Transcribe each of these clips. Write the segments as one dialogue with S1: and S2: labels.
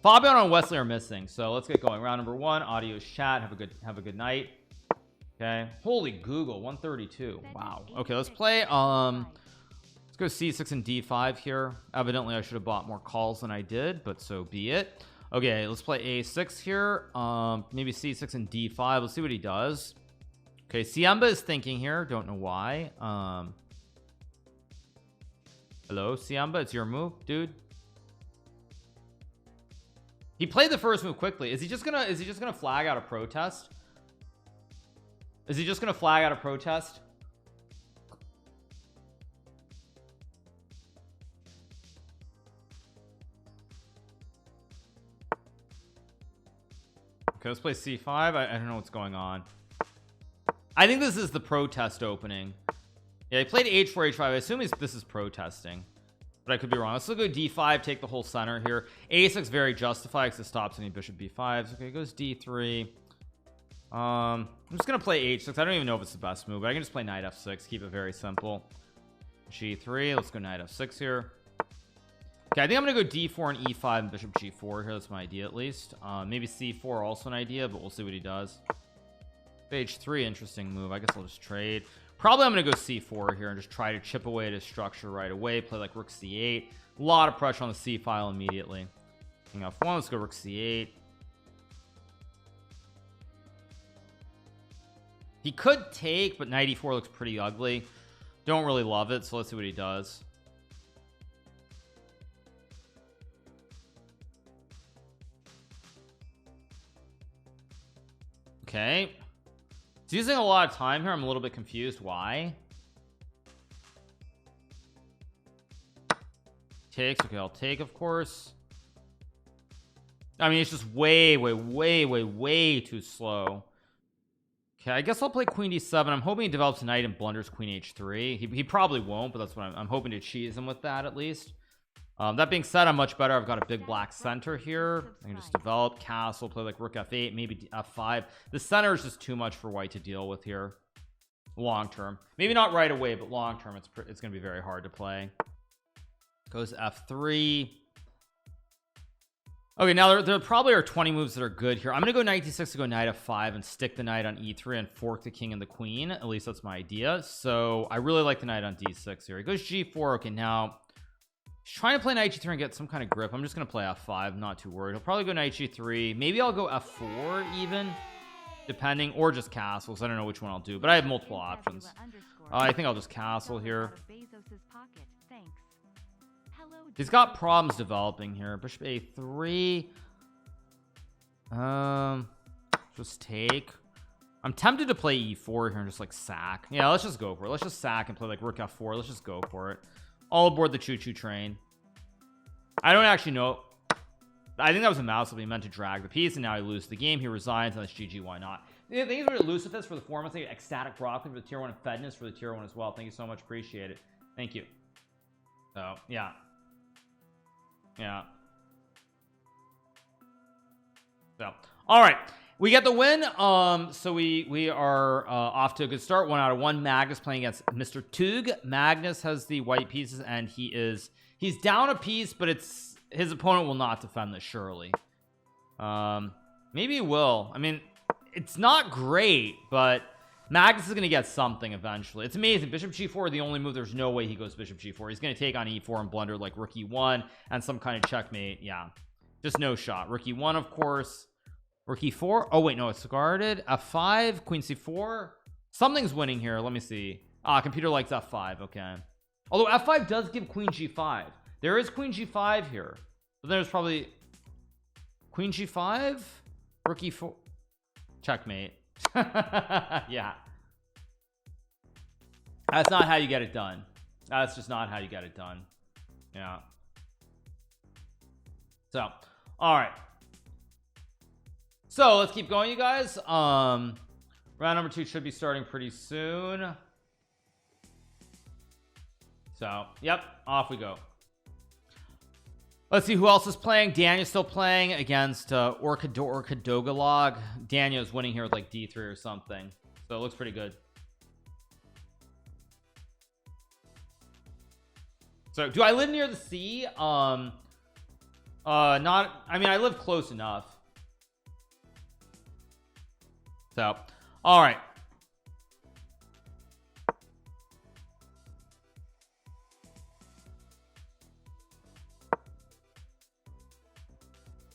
S1: Fabian and Wesley are missing, so let's get going. Round number 1, audio chat. Have a good night. Okay, holy Google, 132. Wow. Okay, let's play. Let's go c6 and d5 here. Evidently I should have bought more calls than I did, but so be it. Okay, let's play a6 here. Maybe c6 and d5. Let's see what he does. Okay, Siemba is thinking here, don't know why. Hello Siemba, it's your move, dude. He played the first move quickly. Is he just gonna flag out a protest? Is he just gonna flag out a protest? Okay, let's play c5. I don't know what's going on. I think this is the protest opening. Yeah, he played h4 h5. I assume this is protesting, but I could be wrong. Let's go d5, take the whole center here. a6 very justified because it stops any bishop b5s. Okay, goes d3. I'm just gonna play h6. I don't even know if it's the best move, but I can just play knight f6, keep it very simple. g3. Let's go knight f6 here. Okay, I think I'm gonna go d4 and e5 and bishop g4 here. That's my idea, at least. Maybe c4 also an idea, but we'll see what he does. h3, interesting move. I guess I'll just trade. Probably I'm gonna go c4 here and just try to chip away at his structure right away. Play like rook c8. A lot of pressure on the c file immediately. King f1. Let's go rook c8. He could take, but knight e4 looks pretty ugly. Don't really love it, so let's see what he does. Okay, he's using a lot of time here. I'm a little bit confused why. Takes. Okay, I'll take, of course. I mean, it's just way too slow. Okay, I guess I'll play queen d7. I'm hoping he develops a knight and blunders queen h3. He probably won't, but that's what I'm hoping to cheese him with that at least. That being said, I'm much better. I've got a big black center here. I can just develop castle, play like rook f8, maybe f5. The center is just too much for white to deal with here long term. Maybe not right away, but long term it's gonna be very hard to play. Goes f3. Okay, now there probably are 20 moves that are good here. I'm gonna go knight d6 to go knight f5 and stick the knight on e3 and fork the king and the queen. At least that's my idea. So I really like the knight on d6 here. He goes g4. Okay, now he's trying to play knight g3 and get some kind of grip. I'm just gonna play f5. I'm not too worried. He'll probably go knight g3. Maybe I'll go f4 even, depending, or just castles. I don't know which one I'll do, but I have multiple options. I think I'll just castle here. He's got problems developing here. Bishop a3. Just take. I'm tempted to play e4 here and just like sack. Yeah, let's just go for it. Let's just sack and play like rook f4. Let's just go for it. All aboard the choo-choo train. I don't actually know. I think that was a mouse that we meant to drag the piece, and now he loses the game. He resigns, and that's GG. Why not? Thank you for Lucifer for the forum. Thank you, Ecstatic Broccoli for the tier 1, and Fedness for the tier 1 as well. Thank you so much. Appreciate it. Thank you. So yeah. So all right, we get the win. So we are off to a good start. 1 out of 1. Magnus playing against Mr. Tug. Magnus has the white pieces, and he's down a piece, but his opponent will not defend this, surely. Maybe he will. I mean, it's not great, but Magnus is going to get something eventually. It's amazing. Bishop g4, the only move. There's no way he goes bishop g4. He's going to take on e4 and blunder like rook e1 and some kind of checkmate. Yeah, just no shot. Rook e1, of course. Rook e4. Oh wait, no, it's guarded. f5, queen c4. Something's winning here. Let me see. Computer likes f5. Okay, although f5 does give queen g5. There is queen g5 here, but there's probably queen g5, rook e4, checkmate. Yeah, that's not how you get it done. That's just not how you get it done. Yeah. So all right, so let's keep going, you guys. Round number 2 should be starting pretty soon. So yep, off we go. Let's see who else is playing. Daniel's still playing against Orkadogalog. Daniel's winning here with like d3 or something, so it looks pretty good. So do I live near the sea? Not, I mean, I live close enough. So, all right.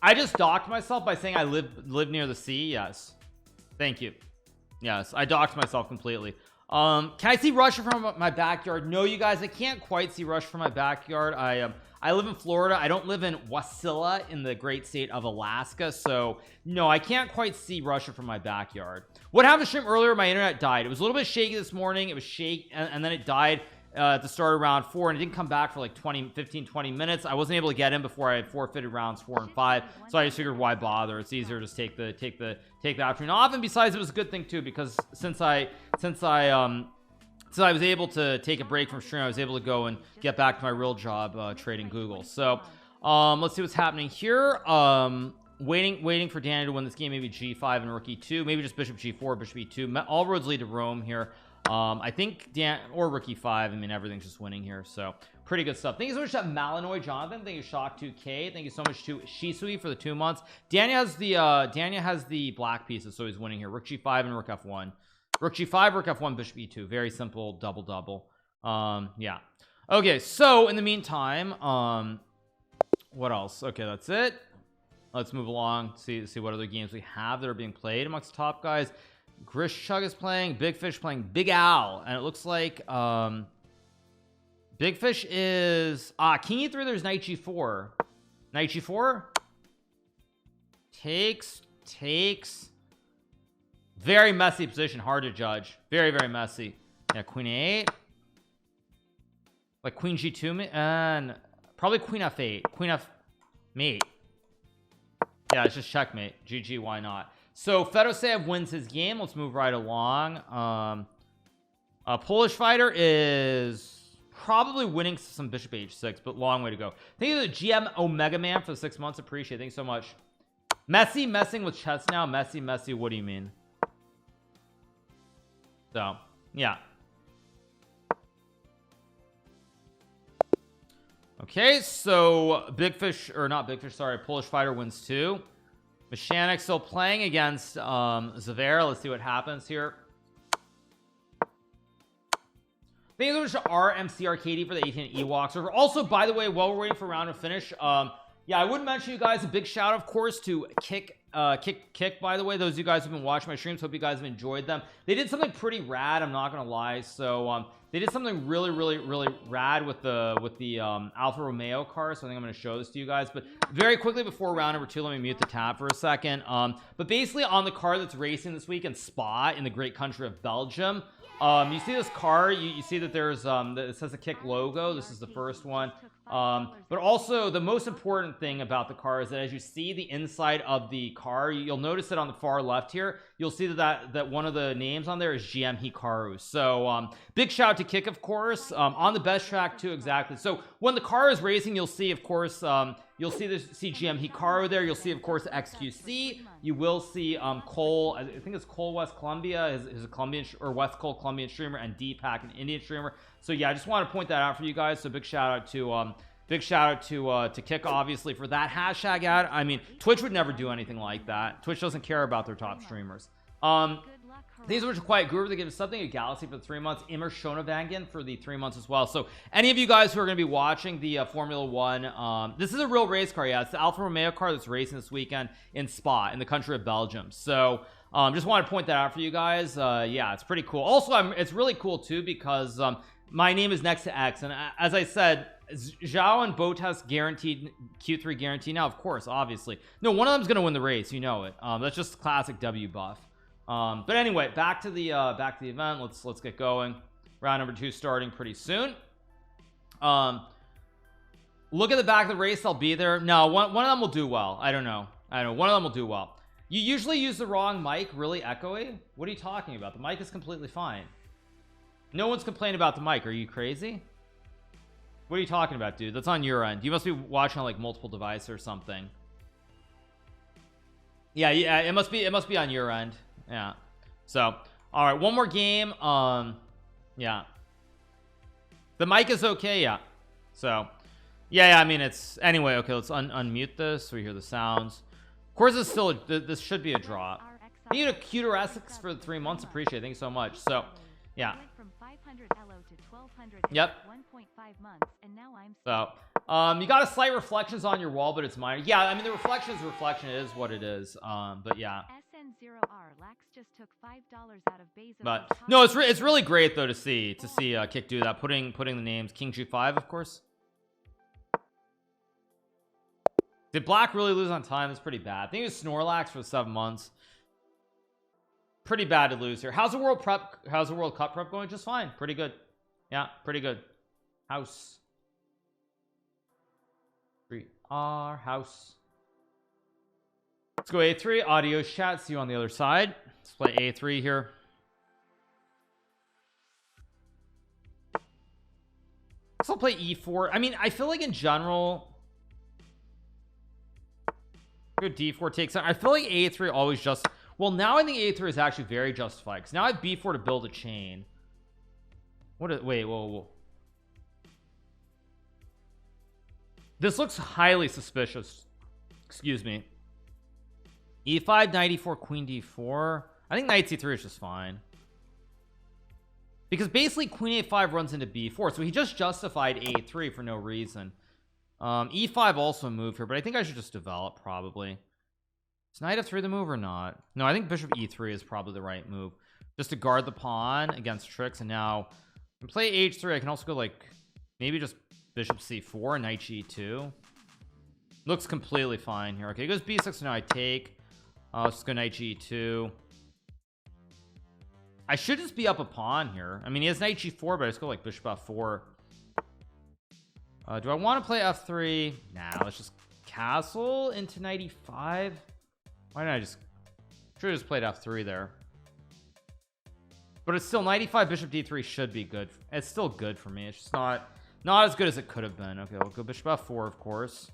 S1: I just docked myself by saying I live near the sea. Yes, thank you. Yes, I docked myself completely. Can I see Russia from my backyard? No, you guys, I can't quite see Russia from my backyard. I live in Florida. I don't live in Wasilla in the great state of Alaska, so no, I can't quite see Russia from my backyard. What happened to stream earlier? My internet died. It was a little bit shaky this morning. It was shaky, and then it died at the start of round 4, and it didn't come back for like 15-20 minutes. I wasn't able to get in before I had forfeited rounds 4 and 5, so I just figured why bother. It's easier to just take the afternoon off. And besides, it was a good thing too, because since I was able to take a break from stream, I was able to go and get back to my real job, trading Google. So let's see what's happening here. Waiting for Danny to win this game. Maybe G5 and Rook E2, maybe just Bishop G4, Bishop E2. All roads lead to Rome here. I think Dan or Rook E5. I mean, everything's just winning here, so pretty good stuff. Thank you so much to Malinois Jonathan. Thank you, Shock2K. Thank you so much to Shisui for the 2 months. Dania has the black pieces, so he's winning here. Rook G5 and Rook F1. Rook G5, Rook F1, Bishop E2. Very simple double. Yeah. Okay, so in the meantime, what else? Okay, that's it. Let's move along, see what other games we have that are being played amongst the top guys. Grish Chug is playing, Big Fish playing Big Al, and it looks like Big Fish is King E3. There's Knight G4. Knight G4 takes. Very messy position, hard to judge. Very messy. Yeah, Queen A8, like Queen G2, and probably Queen F8, Queen F mate. Yeah, it's just checkmate. GG, why not? So Fedoseev wins his game. Let's move right along. A Polish fighter is probably winning some Bishop H6, but long way to go. Thank you to the GM Omega Man for the 6 months. Appreciate it. Thanks so much. Messi messing with chess now. Messi. What do you mean? So yeah. Okay, so Big Fish, or not Big Fish, sorry, Polish fighter wins 2. Meshanik still playing against Zavera. Let's see what happens here. Thank you so much to RMC Arcady for the 18 Ewoks. Also, by the way, while we're waiting for round to finish, yeah, I would mention you guys a big shout, of course, to Kick. By the way, those of you guys who've been watching my streams, hope you guys have enjoyed them. They did something pretty rad, I'm not gonna lie. So they did something really rad with the Alfa Romeo car. So I think I'm gonna show this to you guys, but very quickly before round number 2, let me mute the tab for a second. But basically on the car that's racing this week in Spa in the great country of Belgium, you see this car, you see that there's it says the Kick logo. This is the first one. But also the most important thing about the car is that as you see the inside of the car, you'll notice that on the far left here, you'll see that one of the names on there is GMHikaru. So big shout out to Kick, of course, on the best track too. Exactly. So when the car is racing, you'll see, of course, you'll see GMHikaru there. You'll see, of course, XQC. You will see Cole, I think it's Cole West Columbia is a Colombian or West Cole Colombian streamer, and Deepak, an Indian streamer. So yeah, I just want to point that out for you guys. So big shout out to Kick, obviously, for that hashtag ad. I mean, Twitch would never do anything like that. Twitch doesn't care about their top streamers. These are Quiet Guru. They give us something at Galaxy for the 3 months. Immer Shonavangan for the 3 months as well. So any of you guys who are going to be watching the Formula One, this is a real race car. Yeah, it's the Alfa Romeo car that's racing this weekend in Spa in the country of Belgium. So just want to point that out for you guys. Yeah, it's pretty cool. Also, it's really cool too because my name is next to X, and as I said, Zhao and Bottas guaranteed Q3 guarantee now. Of course, obviously, no, one of them's gonna win the race, you know it. That's just classic W buff. But anyway, back to the event. Let's get going. Round number 2 starting pretty soon. Look at the back of the race. I'll be there. No, one of them will do well. I don't know. One of them will do well. You usually use the wrong mic. Really echoey? What are you talking about? The mic is completely fine. No one's complaining about the mic. Are you crazy? What are you talking about, dude? That's on your end. You must be watching on like multiple devices or something. Yeah, it must be on your end. Yeah. So, all right, one more game. Yeah. The mic is okay, yeah. So, Yeah, I mean, it's anyway. Okay, let's unmute this so we hear the sounds. Of course, it's still this should be a drop. Thank you to Cuter Essex for the 3 months. Appreciate it. Thank you so much. So yeah, yep. So you got a slight reflections on your wall, but it's minor. Yeah, I mean, the reflection is reflection. It is what it is. But yeah, but no, it's really great though to see Kick do that, putting the names King G5, of course. Did Black really lose on time? It's pretty bad. I think it was Snorlax for 7 months. Pretty bad to lose here. How's the World Cup prep going? Just fine. Pretty good. Yeah, pretty good. House 3R house. Let's go A3 audio chat. See you on the other side. Let's play A3 here. Let's play E4. I mean, I feel like in general, good D4 takes on. I feel like A3 always just, well, now I think A3 is actually very justified because now I have B4 to build a chain. Wait, whoa. This looks highly suspicious. Excuse me. E5, knight E4, queen D4. I think knight C3 is just fine. Because basically queen A5 runs into B4. So he just justified A3 for no reason. E5 also moved here, but I think I should just develop probably. Is knight F3 the move or not? No, I think bishop E3 is probably the right move. Just to guard the pawn against tricks. And now I can play H3. I can also go like maybe just bishop C4, knight G2. Looks completely fine here. Okay, it goes B6, so now I take. Let's just go knight G2. I should just be up a pawn here. I mean, he has knight G4, but I just go like bishop F4. Do I want to play F3? Nah, let's just castle into knight E5. Why didn't I just should have just played F3 there? But it's still knight E5, bishop D3 should be good. It's still good for me. It's just not as good as it could have been. Okay, we'll go bishop F4, of course.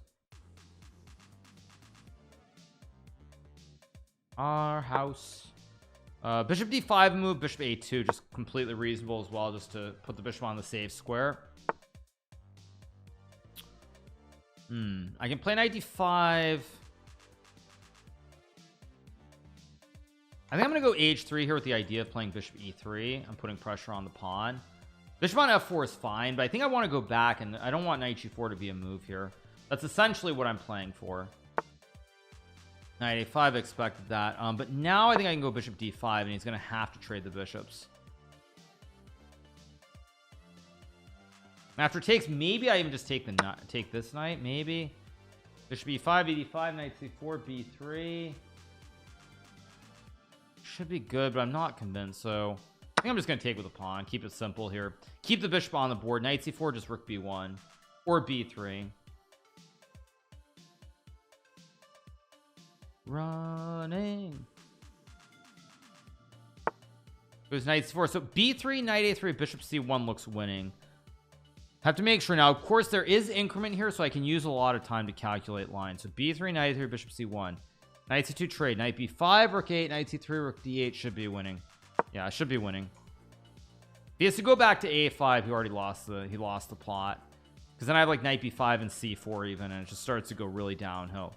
S1: Our house. Bishop D5 move, bishop A2, just completely reasonable as well, just to put the bishop on the safe square. I can play knight D5. I think I'm gonna go H3 here with the idea of playing bishop E3. I'm putting pressure on the pawn. Bishop on F4 is fine, but I think I want to go back, and I don't want knight G4 to be a move here. That's essentially what I'm playing for. Knight A5, I expected that. But now I think I can go bishop D5, and he's gonna have to trade the bishops. After takes, maybe I even just take this knight, maybe. Bishop E5, ED5, knight C4, B3. Should be good, but I'm not convinced, so I think I'm just gonna take with a pawn. Keep it simple here. Keep the bishop on the board. Knight C4, just rook B1 or B3. Running. It was knight C4. So B3, knight A3, bishop C1 looks winning. Have to make sure now. Of course, there is increment here, so I can use a lot of time to calculate lines. So B3, knight A3, bishop C1. Knight C2 trade. Knight B5, rook 8, knight C3, rook D8 should be winning. Yeah, should be winning. If he has to go back to A5, he already lost the plot. Because then I have like knight B5 and C4 even, and it just starts to go really downhill.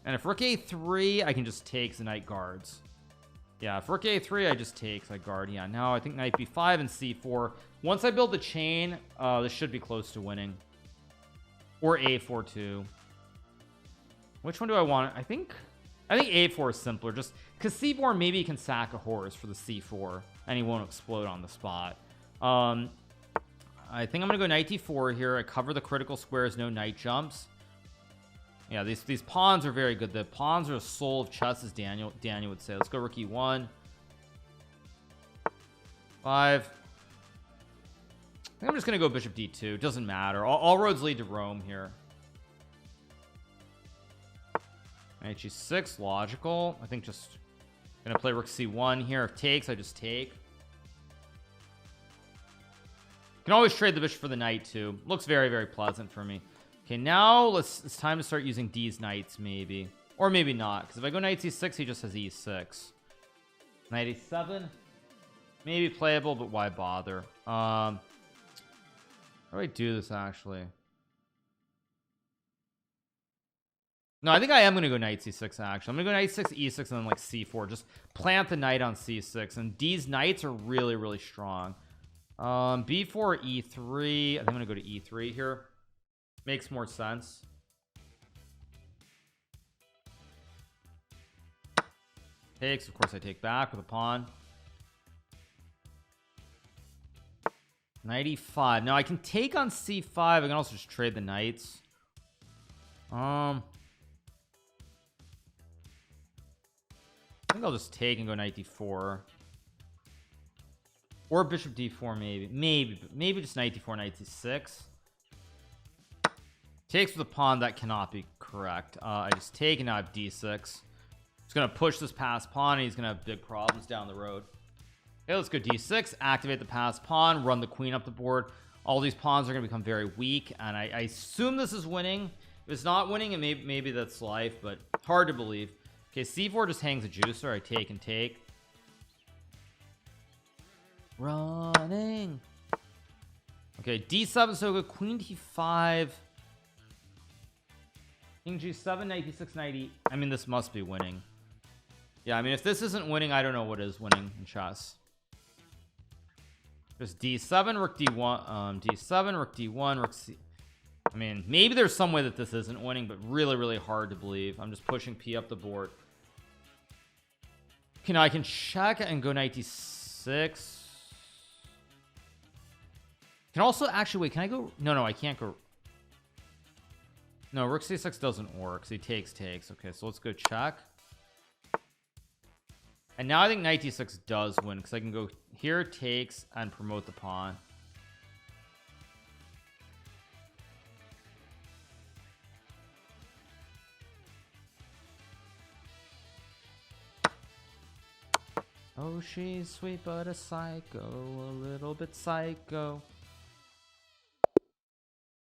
S1: And if rook A3, I can just take the knight guards. Yeah, if rook A3, I just take, I guard. Yeah, now I think knight B5 and C4. Once I build the chain, this should be close to winning. Or A4 too. Which one do I want? I think A4 is simpler, just because C4 maybe he can sack a horse for the C4 and he won't explode on the spot. I think I'm gonna go knight D4 here. I cover the critical squares, no knight jumps. Yeah, these pawns are very good. The pawns are the soul of chess, as Daniel would say. Let's go rook E1. 5. I think I'm just gonna go bishop D2. Doesn't matter. All roads lead to Rome here. Knight G6, logical. I think just gonna play rook C1 here. If takes, I just take. Can always trade the bishop for the knight too. Looks very, very pleasant for me. Okay, now it's time to start using these knights maybe. Or maybe not, because if I go knight C6, he just has E6. Knight A7. Maybe playable, but why bother? How do I do this actually? No, I think I am going to go knight c6 actually. I'm going to go knight 6 e6 and then like c4. Just plant the knight on c6, and these knights are really, really strong. B4 e3. I think I'm going to go to e3 here. Makes more sense. Takes, of course I take back with a pawn. 95. Now I can take on c5. I can also just trade the knights. I think I'll just take and go knight d4, or bishop d4. Maybe just knight d4, knight d6. Takes with a pawn. That cannot be correct. I just take, and now I have d6. He's gonna push this passed pawn, and he's gonna have big problems down the road. Okay, let's go d6, activate the passed pawn, run the queen up the board. All these pawns are gonna become very weak, and I assume this is winning. If it's not winning, and maybe that's life, but hard to believe. Okay, c4 just hangs a juicer. I take and take. Running. Okay, d7, so good. Queen d5. King g7, knight d6, knight e. I mean, this must be winning. Yeah, I mean, if this isn't winning, I don't know what is winning in chess. There's d7, rook d1, d7, rook d1, rook c. I mean, maybe there's some way that this isn't winning, but really, really hard to believe. I'm just pushing p up the board. Okay, now I can check and go knight d6. Can also actually wait. Can I go? No, I can't go. No, rook c6 doesn't work. So he takes. Okay, so let's go check. And now I think knight d6 does win, because I can go here, takes, and promote the pawn. Oh, she's sweet but a psycho, a little bit psycho.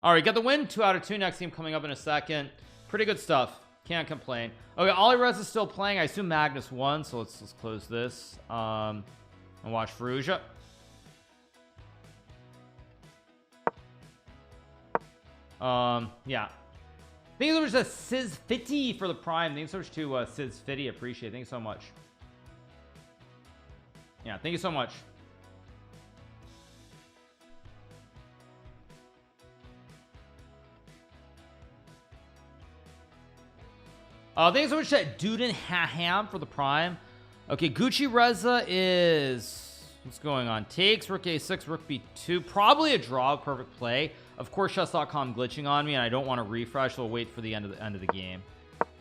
S1: All right, got the win. 2 out of 2. Next team coming up in a second. Pretty good stuff. Can't complain. Okay, Alireza is still playing. I assume Magnus won, so let's close this and watch Fallujah. Yeah. Thank you so much to Sizz50 for the prime. Thank you so much to Sizz50. Appreciate it. Thank you so much. Yeah, thank you so much. Thanks so much to Duden Haham for the prime. Okay, Gucci Reza is... What's going on? Takes, rook a6, rook b2. Probably a draw, perfect play. Of course, chess.com glitching on me, and I don't want to refresh, so we'll wait for the end of the game.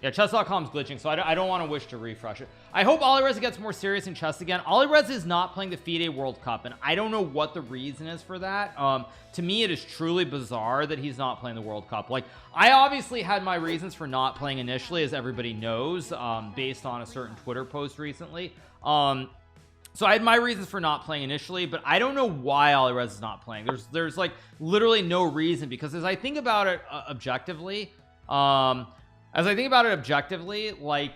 S1: Yeah, chess.com's glitching, so I don't want to wish to refresh it. I hope Alireza gets more serious in chess again. Alireza is not playing the FIDE World Cup, and I don't know what the reason is for that. To me, it is truly bizarre that he's not playing the World Cup. Like, I obviously had my reasons for not playing initially, as everybody knows, based on a certain Twitter post recently. So I had my reasons for not playing initially, but I don't know why Alireza is not playing. There's like literally no reason, because as I think about it objectively, like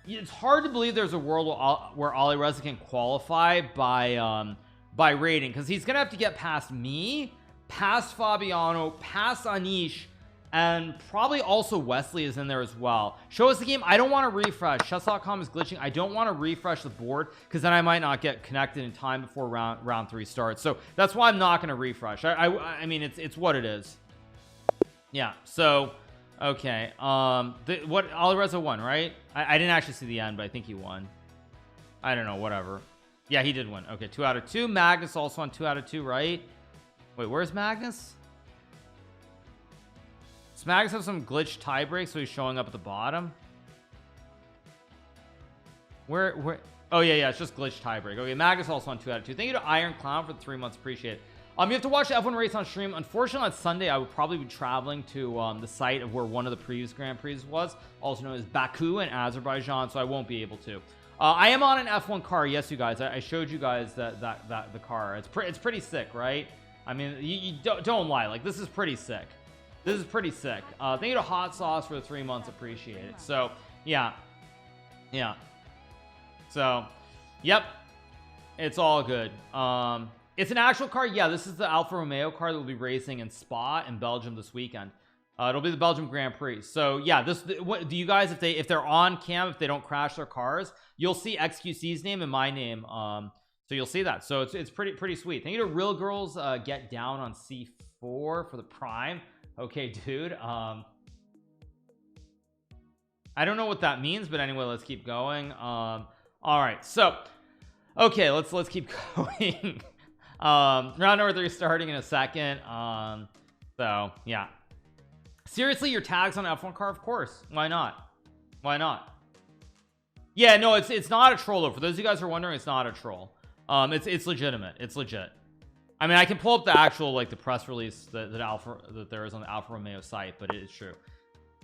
S1: it's hard to believe there's a world where Alireza can qualify by rating, because he's gonna have to get past me, past Fabiano, past Anish, and probably also Wesley is in there as well. Show us the game. I don't want to refresh. Chess.com is glitching. I don't want to refresh the board, because then I might not get connected in time before round 3 starts. So that's why I'm not going to refresh. I mean, it's what it is. Yeah. So okay. What Alireza won, right? I didn't actually see the end, but I think he won. I don't know. Whatever. Yeah, he did win. Okay, 2 out of 2. Magnus also on 2 out of 2, right? Wait, where's Magnus? Does Magnus have some glitch tiebreak, so he's showing up at the bottom? Where? Oh, yeah, it's just glitch tiebreak. Okay, Magnus also on 2 out of 2. Thank you to Iron Clown for the 3 months. Appreciate it. You have to watch the F1 race on stream. Unfortunately, on Sunday, I would probably be traveling to the site of where one of the previous Grand Prix was, also known as Baku in Azerbaijan, so I won't be able to. I am on an F1 car. Yes, you guys. I showed you guys that the car. It's pretty sick, right? I mean, you don't lie. Like, this is pretty sick. This is pretty sick. Thank you to Hot Sauce for the 3 months. Appreciate it. So, yeah. So, yep. It's all good. It's an actual car. Yeah, this is the Alfa Romeo car that will be racing in Spa in Belgium this weekend. It'll be the Belgium Grand Prix. So yeah, what do you guys, if they're on cam, if they don't crash their cars, you'll see XQC's name and my name. So you'll see that. So it's pretty sweet. Thank you to Real Girls Get Down on C4 for the Prime. Okay, dude. I don't know what that means, but anyway, let's keep going. All right, so okay, let's keep going. Round number 3 starting in a second. So yeah, seriously, your tags on F1 car, of course. Why not? Yeah, no, it's not a troll though. For those of you guys who are wondering, it's not a troll. It's legitimate. It's legit. I mean, I can pull up the actual, like, the press release that there is on the Alfa Romeo site, but it is true.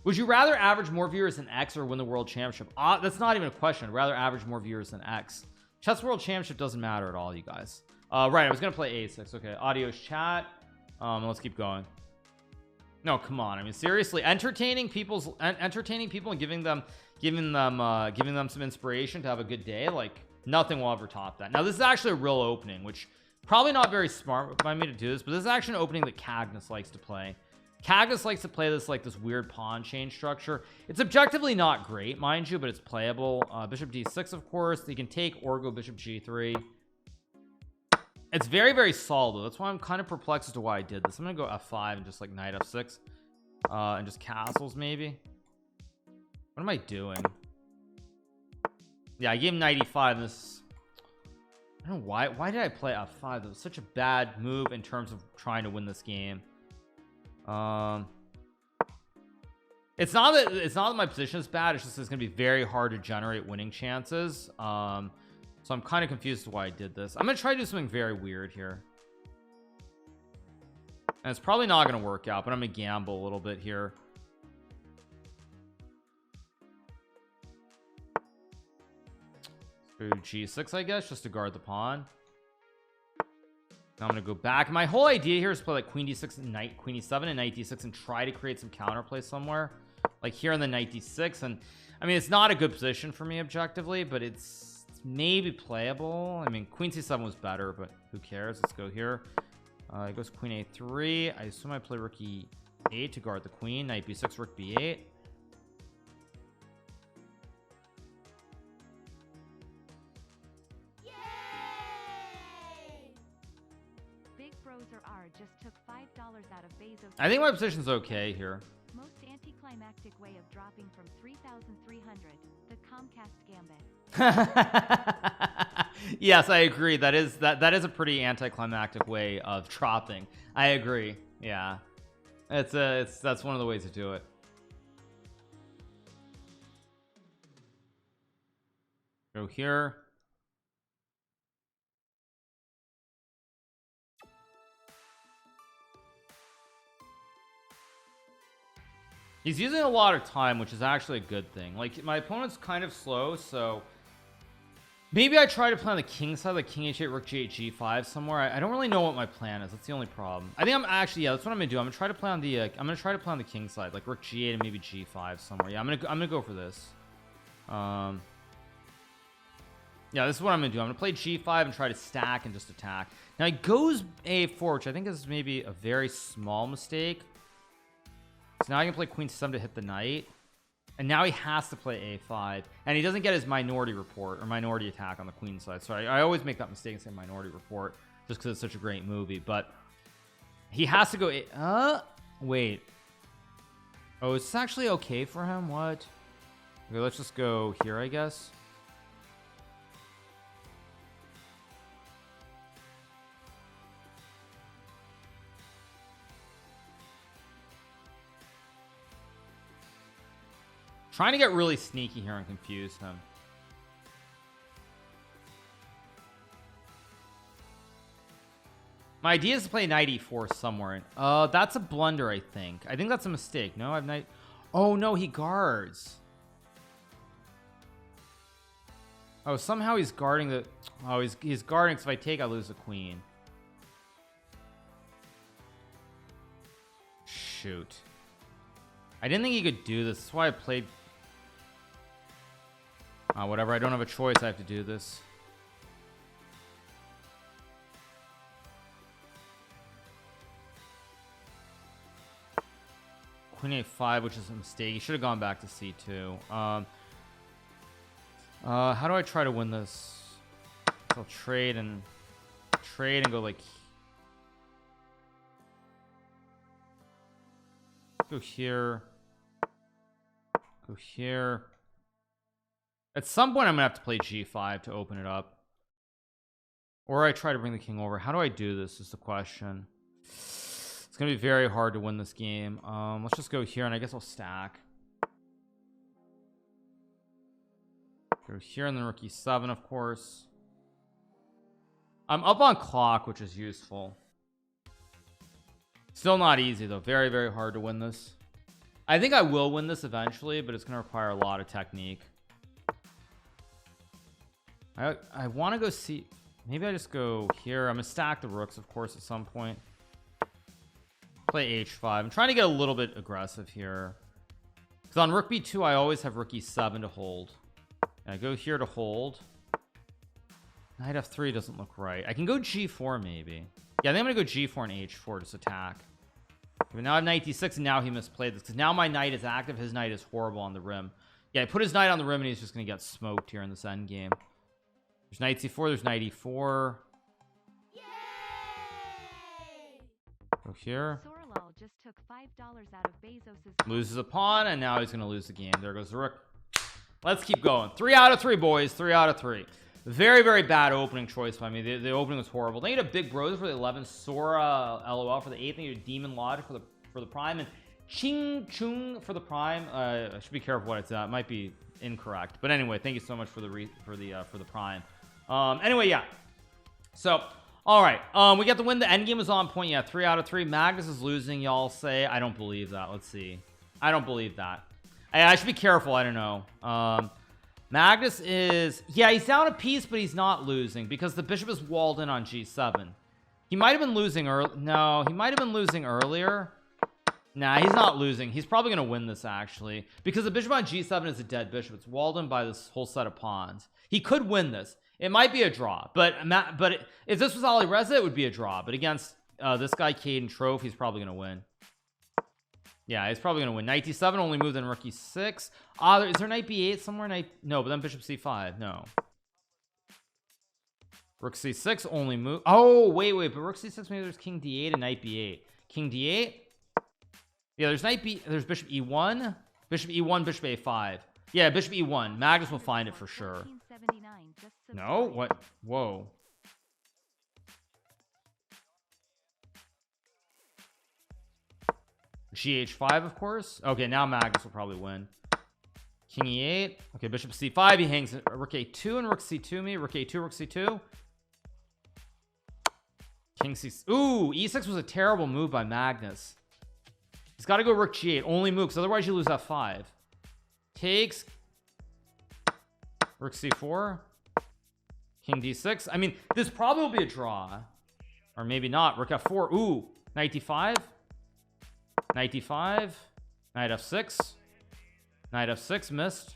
S1: Would you rather average more viewers than X or win the world championship? That's not even a question. I'd rather average more viewers than X. Chess world championship doesn't matter at all, you guys. Right, I was gonna play A6. Okay, audio chat. Let's keep going. No, come on. I mean, seriously, entertaining people and giving them some inspiration to have a good day, like, nothing will ever top that. Now, this is actually a real opening, which probably not very smart by me to do this, but this is actually an opening that Cagnus likes to play. Cagnus likes to play this, like, this weird pawn chain structure. It's objectively not great, mind you, but it's playable. Bishop D6, of course. You can take or go Bishop G3. It's very solid though. That's why I'm kind of perplexed as to why I did this. I'm gonna go F5 and just, like, knight F6 and just castles maybe. What am I doing? Yeah, I gave him knight E5. This, I don't know why did I play F5? That was such a bad move in terms of trying to win this game. It's not that my position is bad. It's just it's gonna be very hard to generate winning chances. So I'm kind of confused as to why I did this. I'm gonna try to do something very weird here, and it's probably not gonna work out, but I'm gonna gamble a little bit here. Through G6, I guess, just to guard the pawn. Now I'm gonna go back. My whole idea here is to play, like, Queen D6 and Knight Queen E7 and Knight D6 and try to create some counterplay somewhere, like here on the Knight D6. And I mean, it's not a good position for me objectively, but it's maybe playable. I mean, Queen C7 was better, but who cares? Let's go here. It goes Queen A3. I assume I play Rook E8 to guard the Queen. Knight B6, Rook B8.
S2: Just took $5 out of Bezos.
S1: I think my position's okay here.
S2: Most anticlimactic way of dropping from 3,300, the Comcast gambit.
S1: Yes, I agree. That is a pretty anticlimactic way of dropping. I agree. Yeah, that's one of the ways to do it. Go here. He's using a lot of time, which is actually a good thing. Like, my opponent's kind of slow, so maybe I try to play on the king side, like King H8, Rook G8, G5 somewhere. I don't really know what my plan is. That's the only problem. I think I'm actually, yeah, that's what I'm gonna do. I'm gonna try to play on the king side, like Rook G8 and maybe G5 somewhere. Yeah, I'm gonna go for this. Yeah, this is what I'm gonna do. I'm gonna play G5 and try to stack and just attack. Now he goes A4, which I think is maybe a very small mistake. So now I can play Queen C7 to hit the knight, and now he has to play A5, and he doesn't get his minority report or minority attack on the queen side. So I always make that mistake and say minority report just because it's such a great movie. But he has to go wait. Oh, is this actually okay for him? What? Okay, let's just go here, I guess. Trying to get really sneaky here and confuse him. My idea is to play knight e4 somewhere. That's a blunder, I think. I think that's a mistake. No, I've knight. Oh no, he guards. Oh, somehow he's guarding the. Oh, he's guarding. So if I take, I lose the queen. Shoot. I didn't think he could do this. That's why I played. Whatever. I don't have a choice. I have to do this. queen a5, which is a mistake. He should have gone back to c2. How do I try to win this? I'll trade and go like go here, go here. At some point I'm gonna have to play g5 to open it up, or I try to bring the king over. How do I do this is the question. It's gonna be very hard to win this game. Let's just go here, and I guess I'll stack. Go here, and then rook e7, of course. I'm up on clock, which is useful. Still not easy though. Very, very hard to win this. I think I will win this eventually, but it's gonna require a lot of technique. I want to go see. Maybe I just go here. I'm gonna stack the rooks, of course, at some point. Play h5. I'm trying to get a little bit aggressive here, because on rook b2 I always have rook e7 to hold, and I go here to hold. Knight f3 doesn't look right. I can go g4 maybe. Yeah, I think I'm gonna go g4 and h4, just attack. But now I have knight d6, and now he misplayed this, because now my knight is active. His knight is horrible on the rim. Yeah, I put his knight on the rim, and he's just gonna get smoked here in this end game. There's knight c4, there's knight e4. Go here.
S2: Just took $5 out of Bezos's
S1: Loses a pawn, and now he's gonna lose the game. There goes the rook. Let's keep going. 3 out of 3, boys. 3 out of 3. Very, very bad opening choice by me. The opening was horrible. They need a big bros for the 11th, Sora LOL for the 8th. They need a demon logic for the prime, and Ching Chung for the prime. I should be careful what it's at. It might be incorrect, but anyway, thank you so much for the prime. Anyway, yeah. So, all right. We got the win. The end game is on point. Yeah, 3 out of 3. Magnus is losing. Y'all say I don't believe that. Let's see. I don't believe that. I should be careful. I don't know. Magnus is, yeah, he's down a piece, but he's not losing because the bishop is walled in on g7. He might have been losing no, he might have been losing earlier. Nah, he's not losing. He's probably gonna win this actually, because the bishop on g7 is a dead bishop. It's walled in by this whole set of pawns. He could win this. It might be a draw, but if this was Ali Reza, it would be a draw. But against this guy Caden Trove, he's probably gonna win. Yeah, he's probably gonna win. Knight d7 only moved in rook e6. Is there knight b8 somewhere? No, but then bishop c5. No. Rook c6 only move. Oh, wait, but rook c6, maybe there's king d8 and knight b8. King d8. Yeah, there's bishop e1, bishop e1, bishop a5. Yeah, bishop e1. Magnus will find it for sure. No, what? Whoa. GH5, of course. Okay, now Magnus will probably win. King e8. Okay, bishop c5. He hangs rook a2 and rook c2 me. Rook a2, rook c2. King c. Ooh, e6 was a terrible move by Magnus. He's got to go rook g8. Only move, because otherwise you lose f5. Takes. Rook c4. King d6. I mean, this probably will be a draw. Or maybe not. Rook f4. Ooh, knight d5. Knight d5. Knight f6. Knight f6 missed.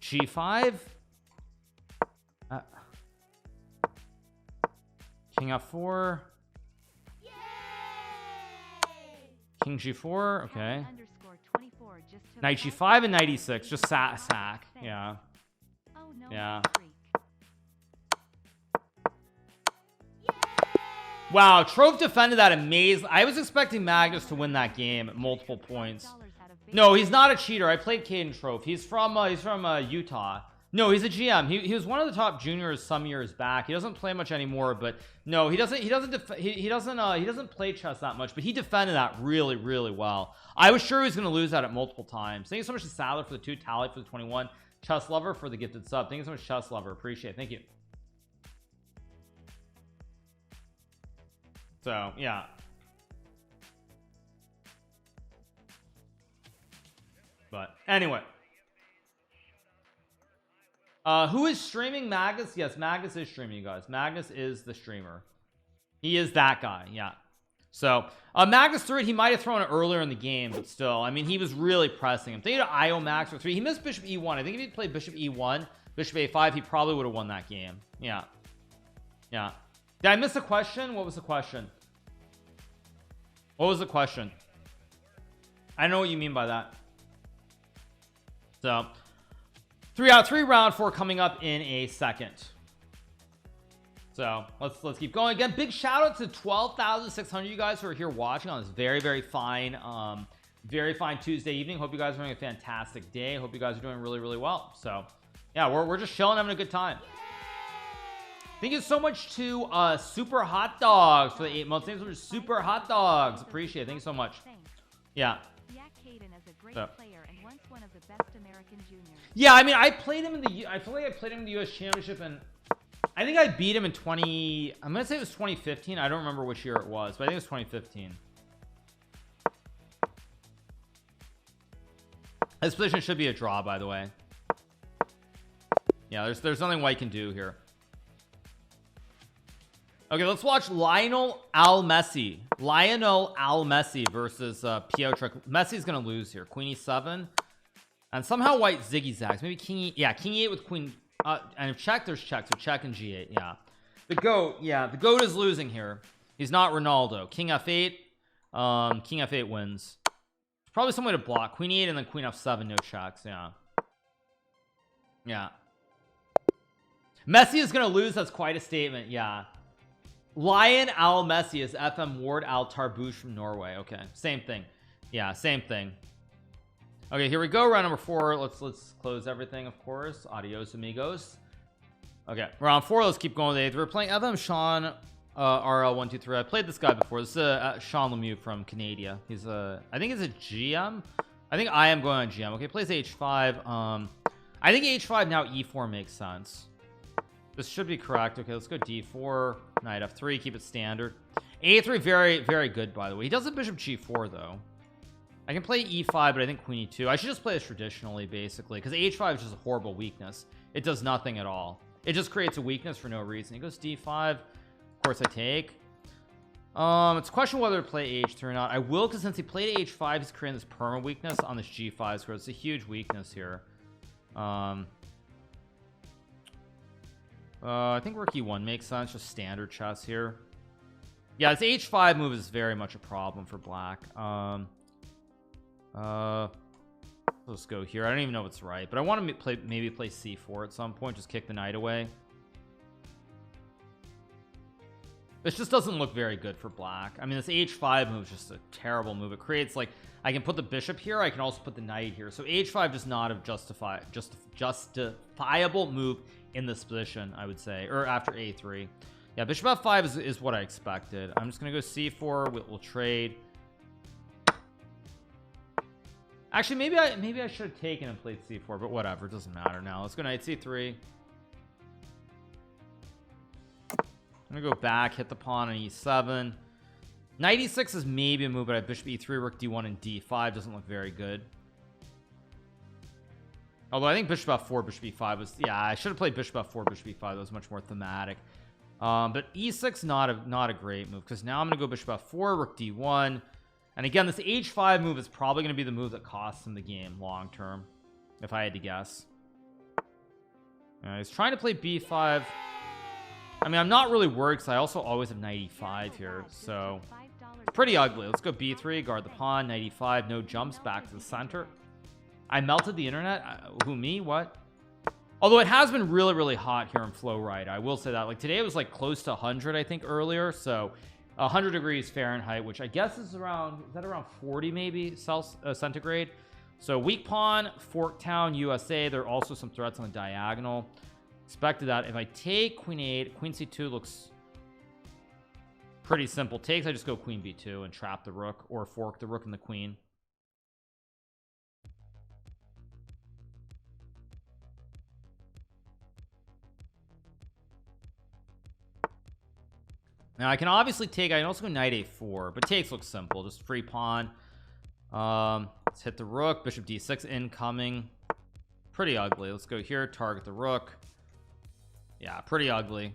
S1: g5. King f4. King g4. Okay. Knight g5 and knight e6. Just sack. Yeah. Yeah. Wow, Trove defended that amazing. I was expecting Magnus to win that game at multiple points. No, he's not a cheater. I played Caden Trove. He's from Utah. No, he's a GM. He was one of the top juniors some years back. He doesn't play much anymore, but no, he doesn't play chess that much, but he defended that really, really well. I was sure he was going to lose that at multiple times. Thank you so much to Sadler for the 2, Tally for the 21, Chess Lover for the gifted sub. Thank you so much, Chess Lover. Appreciate it. Thank you. So, yeah. But anyway. Who is streaming? Magnus? Yes, Magnus is streaming, you guys. Magnus is the streamer. He is that guy. Yeah. So, Magnus threw it. He might have thrown it earlier in the game, but still, I mean, he was really pressing him. Thank you to IO Max for 3. He missed bishop e1. I think if he played bishop e1, bishop a5, he probably would have won that game. Yeah. Yeah. Did I miss a question? What was the question? What was the question? I know what you mean by that. So 3 out of 3 round 4 coming up in a second. So let's keep going. Again, big shout out to 12,600 you guys who are here watching on this very fine Tuesday evening. Hope you guys are having a fantastic day. Hope you guys are doing really well. So yeah, we're just chilling, having a good time. Thank you so much to Super Hot Dogs for the 8 months. Thanks so much, Super Hot Dogs. Appreciate it. Thank you so much. Yeah. Yeah, I mean, I played him in the. I feel like I played him in the U.S. Championship, and I think I beat him in 20. I'm gonna say it was 2015. I don't remember which year it was, but I think it was 2015. This position should be a draw, by the way. Yeah, there's nothing White can do here. Okay, let's watch Lionel Messi versus Piotr. Messi's gonna lose here. Queen e7, and somehow White ziggy zags. Maybe king e8 with queen. And if check, there's check. So check and g8. Yeah, the goat is losing here. He's not Ronaldo. King f8. King f8 wins. There's probably some way to block queen e8 and then queen f7. No checks. Yeah. Messi is gonna lose. That's quite a statement. Yeah. Lion Al Messi is FM Ward Al Tarbouche from Norway. Okay, same thing. Yeah, same thing. Okay, here we go. Round number 4. Let's close everything, of course. Adios, amigos. Okay, round 4. Let's keep going with 8th. We're playing FM Sean RL123. I played this guy before. This is Sean Lemieux from Canada. He's I think he's a GM. I think I am going on GM. Okay, plays H5. I think H5 now E4 makes sense. This should be correct. Okay, let's go D4, knight F3, keep it standard. A3 very good, by the way. He does a bishop G4 though. I can play E5, but I think queen E2. I should just play this traditionally, basically, because H5 is just a horrible weakness. It does nothing at all. It just creates a weakness for no reason. He goes D5. Of course, I take. It's a question whether to play H3 or not. I will, because since he played H5, he's creating this perma weakness on this G5 square. It's a huge weakness here. I think rook e1 makes sense. Just standard chess here. Yeah, this H5 move is very much a problem for black. Let's go here. I don't even know if it's right, but I want to maybe play C4 at some point. Just kick the knight away. This just doesn't look very good for black. I mean, this H5 move is just a terrible move. It creates, like, I can put the bishop here. I can also put the knight here. So H5 does not have justifiable move in this position, I would say, or after A3. Yeah, bishop F5 is what I expected. I'm just gonna go C4. We'll trade. Actually, maybe I should have taken and played C4, but whatever, it doesn't matter now. Let's go knight C3. I'm gonna go back, hit the pawn on E7. Knight E6 is maybe a move, but I have bishop E3, rook D1, and D5 doesn't look very good. Although I think bishop F4, bishop E5 was, yeah, I should have played bishop F4, bishop E5. That was much more thematic. But E6 not a great move, because now I'm gonna go bishop F4, rook D1, and again, this H5 move is probably gonna be the move that costs him the game long term, if I had to guess. He's trying to play B5. I mean, I'm not really worried because I also always have knight E5 here, so it's pretty ugly. Let's go B3, guard the pawn, knight E5, no jumps, back to the center. I melted the internet. Who, me? What? Although it has been really hot here in Flow Right, I will say that. Like today, it was like close to 100, I think, earlier. So 100 degrees Fahrenheit, which I guess is around 40 maybe centigrade. So weak pawn, Forktown, USA. There are also some threats on the diagonal. Expected that. If I take queen 8, queen C2 looks pretty simple. Takes, I just go queen B2 and trap the rook, or fork the rook and the queen. Now I can obviously take, I can also go knight a4, but takes looks simple, just free pawn. Let's hit the rook, bishop d6 incoming. Pretty ugly. Let's go here, target the rook. Yeah, pretty ugly.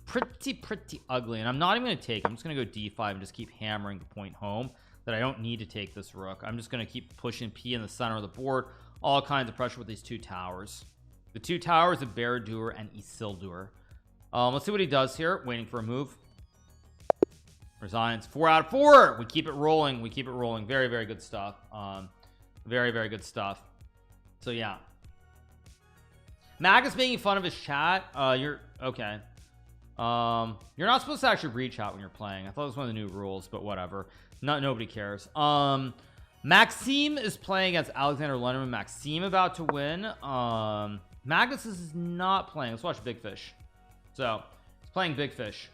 S1: Pretty ugly. And I'm not even going to take, I'm just going to go d5 and just keep hammering the point home that I don't need to take this rook. I'm just going to keep pushing p in the center of the board. All kinds of pressure with these two towers. The two towers of Baradur and Isildur. Let's see what he does here. Waiting for a move. Resigns. 4 out of 4. We keep it rolling. We keep it rolling. Very, very good stuff. Very, very good stuff. So yeah. Magus making fun of his chat. You're okay. You're not supposed to actually reach out when you're playing. I thought it was one of the new rules, but whatever. Nobody cares. Maxime is playing against Alexander Lenderman. Maxime about to win. Magnus is not playing. Let's watch Big Fish. So he's playing Big Fish.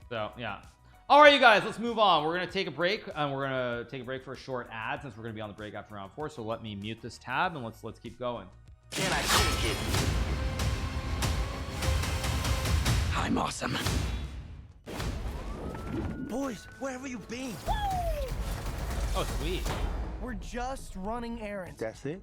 S1: So yeah. All right, you guys, let's move on. We're gonna take a break, and we're gonna take a break for a short ad since we're gonna be on the break after round 4. So let me mute this tab and let's keep going.
S3: Can I take it? I'm awesome. Boys, where have you been?
S1: Oh, sweet.
S4: We're just running errands.
S3: That's it?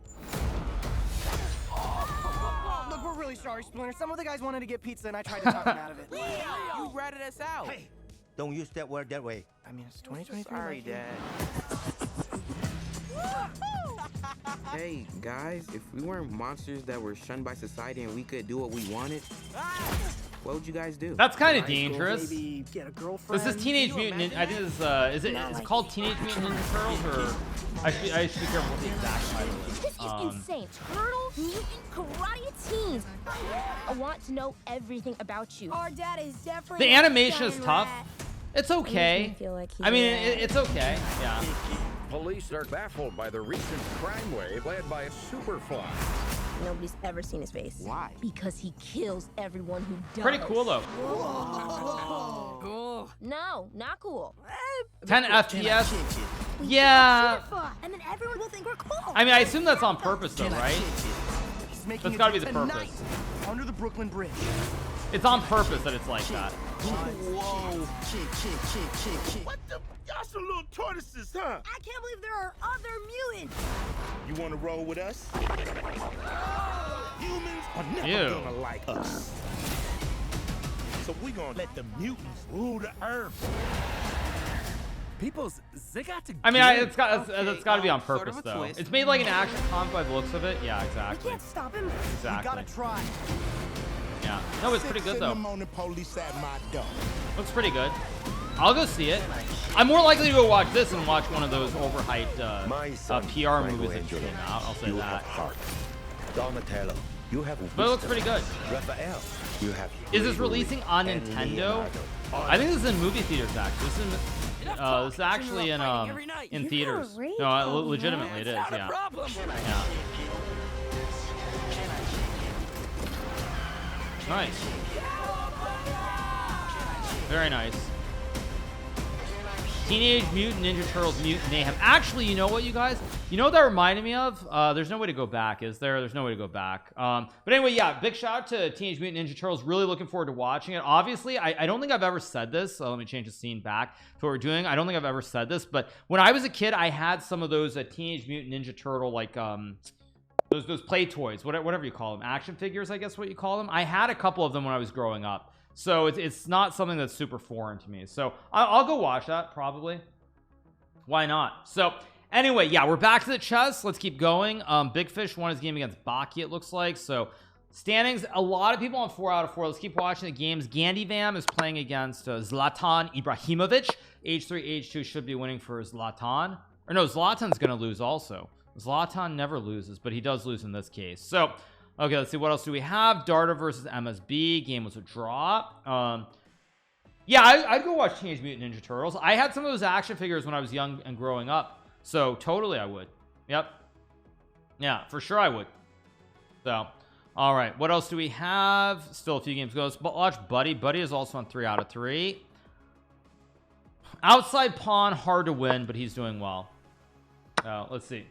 S4: Look, we're really sorry, Splinter. Some of the guys wanted to get pizza, and I tried to talk them out of it.
S5: You ratted us out.
S3: Hey, don't use that word that way.
S4: I mean, it's 2023.
S5: Sorry,
S4: like you.
S5: Dad. Hey, guys, if we weren't monsters that were shunned by society and we could do what we wanted, what would you guys do?
S1: That's kind of
S4: High school,
S1: dangerous.
S4: Maybe get a girlfriend.
S1: This is Teenage Mutant Ninja. I think this is it called Teenage Mutant Ninja Turtles, or I should be careful what the exact title is.
S6: This is insane. Turtles, mutant, karate teens. I want to know everything about you.
S7: Our dad is definitely
S1: The animation is
S7: a
S1: tough.
S7: rat.
S1: It's okay.
S6: I feel like he's
S1: I mean,
S6: a rat.
S1: it's okay. Yeah.
S8: Police are baffled by the recent crime wave led by a superfly.
S6: Nobody's ever seen his face.
S5: Why?
S6: Because he kills everyone who does.
S1: Pretty cool though.
S5: Cool.
S6: No, not cool.
S1: 10 FPS. Yeah.
S7: Superfly, and then everyone will think we're cool.
S1: I mean, I assume that's on purpose though, right?
S4: He's making
S1: That's
S4: it
S1: gotta be the
S4: tonight,
S1: purpose.
S4: Under the Brooklyn Bridge.
S1: It's on purpose that it's like that.
S3: What the? Y'all some little tortoises, huh?
S7: I can't believe there are other mutants.
S3: You want to roll with us? Humans are never
S1: Ew.
S3: gonna like us. So we gonna let the mutants rule the earth.
S4: People's they got to.
S1: I mean, it's got to be on
S5: sort
S1: purpose
S5: of a
S1: though.
S5: twist.
S1: It's made like an action comic by the looks of it. Yeah,
S7: We
S1: exactly.
S7: can't stop him.
S4: We
S1: Exactly.
S4: gotta try.
S1: Yeah. No, it's pretty good
S3: In the
S1: though.
S3: morning, police at my door.
S1: Looks pretty good. I'll go see it. I'm more likely to go watch this than watch one of those overhyped PR movies that just came out. I'll say that.
S3: Heart. Donatello, you have
S1: But it looks pretty good.
S3: Raphael, you have
S1: Is this releasing on Nintendo? I think this is in movie theaters actually. This is actually in theaters.
S7: read
S1: No, legitimately it is. Yeah. Yeah. Nice. Very nice. Teenage Mutant Ninja Turtles Mutant Mayhem. Actually, you know what, you guys? You know what that reminded me of? There's no way to go back, is there? There's no way to go back. But anyway, yeah, big shout out to Teenage Mutant Ninja Turtles. Really looking forward to watching it. Obviously, I don't think I've ever said this. So let me change the scene back to what we're doing. I don't think I've ever said this, but when I was a kid, I had some of those Teenage Mutant Ninja Turtle, like, those play toys, whatever you call them, action figures, I guess what you call them. I had a couple of them when I was growing up. So it's not something that's super foreign to me. So I'll go watch that probably. Why not? So anyway, yeah, we're back to the chess. Let's keep going. Big Fish won his game against Baki, it looks like. So standings, a lot of people on 4 out of 4. Let's keep watching the games. Gandivam is playing against Zlatan Ibrahimovic. H3 H2 should be winning for Zlatan, or no, Zlatan's gonna lose also. Zlatan never loses, but he does lose in this case. So okay, let's see, what else do we have? Darter versus MSB. Game was a draw. Yeah, I'd go watch Teenage Mutant Ninja Turtles. I had some of those action figures when I was young and growing up, so totally I would. Yep. Yeah, for sure I would. So all right, what else do we have? Still a few games goes, but watch Buddy. Buddy is also on 3 out of 3. Outside pawn, hard to win, but he's doing well. Let's see.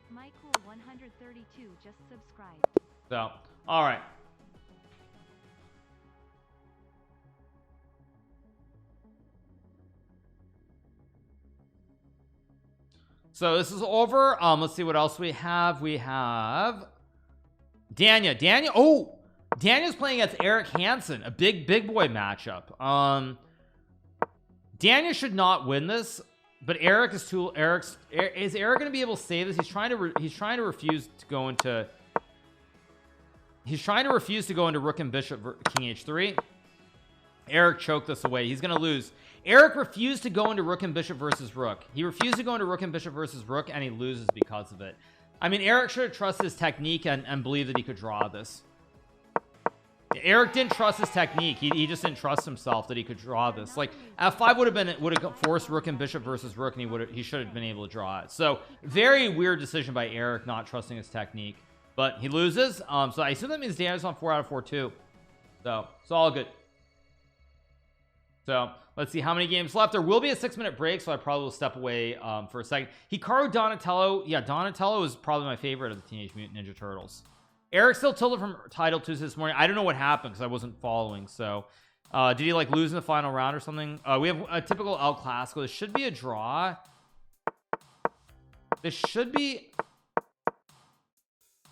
S2: Michael 132 just subscribed.
S1: So all right, so this is over. Let's see what else we have. We have Daniel's playing against Eric Hansen, a big boy matchup. Daniel should not win this, but Eric is too. Is Eric going to be able to save this? He's trying to refuse to go into. He's trying to refuse to go into rook and bishop king h3. Eric choked this away. He's gonna lose. Eric refused to go into rook and bishop versus rook. He refused to go into rook and bishop versus rook, and he loses because of it. I mean, Eric should have trusted his technique and believed that he could draw this. Eric didn't trust his technique. He just didn't trust himself that he could draw this. Like f5 would have forced rook and bishop versus rook, and he should have been able to draw it. So very weird decision by Eric, not trusting his technique. But he loses. So I assume that means Daniel's on 4 out of 4 too. So it's all good. So let's see how many games left. There will be a 6-minute break, so I probably will step away for a second. Hikaru Donatello. Yeah, Donatello is probably my favorite of the Teenage Mutant Ninja Turtles. Eric still tilted from Title Tuesday this morning. I don't know what happened because I wasn't following. So did he like lose in the final round or something? We have a typical El Clasico. This should be a draw. This should be...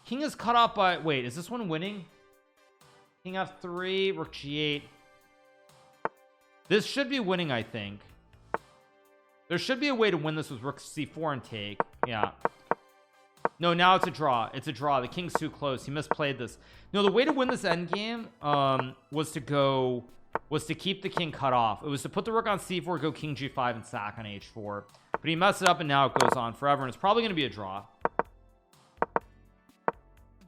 S1: King is cut off by... Wait, is this one winning? King f3, rook g8. This should be winning, I think. There should be a way to win this with rook c4 and take. Yeah. No, now it's a draw. It's a draw. The king's too close. He misplayed this. No, the way to win this endgame was to keep the king cut off. It was to put the rook on c4, go king g5, and sack on h4. But he messed it up, and now it goes on forever, and it's probably going to be a draw.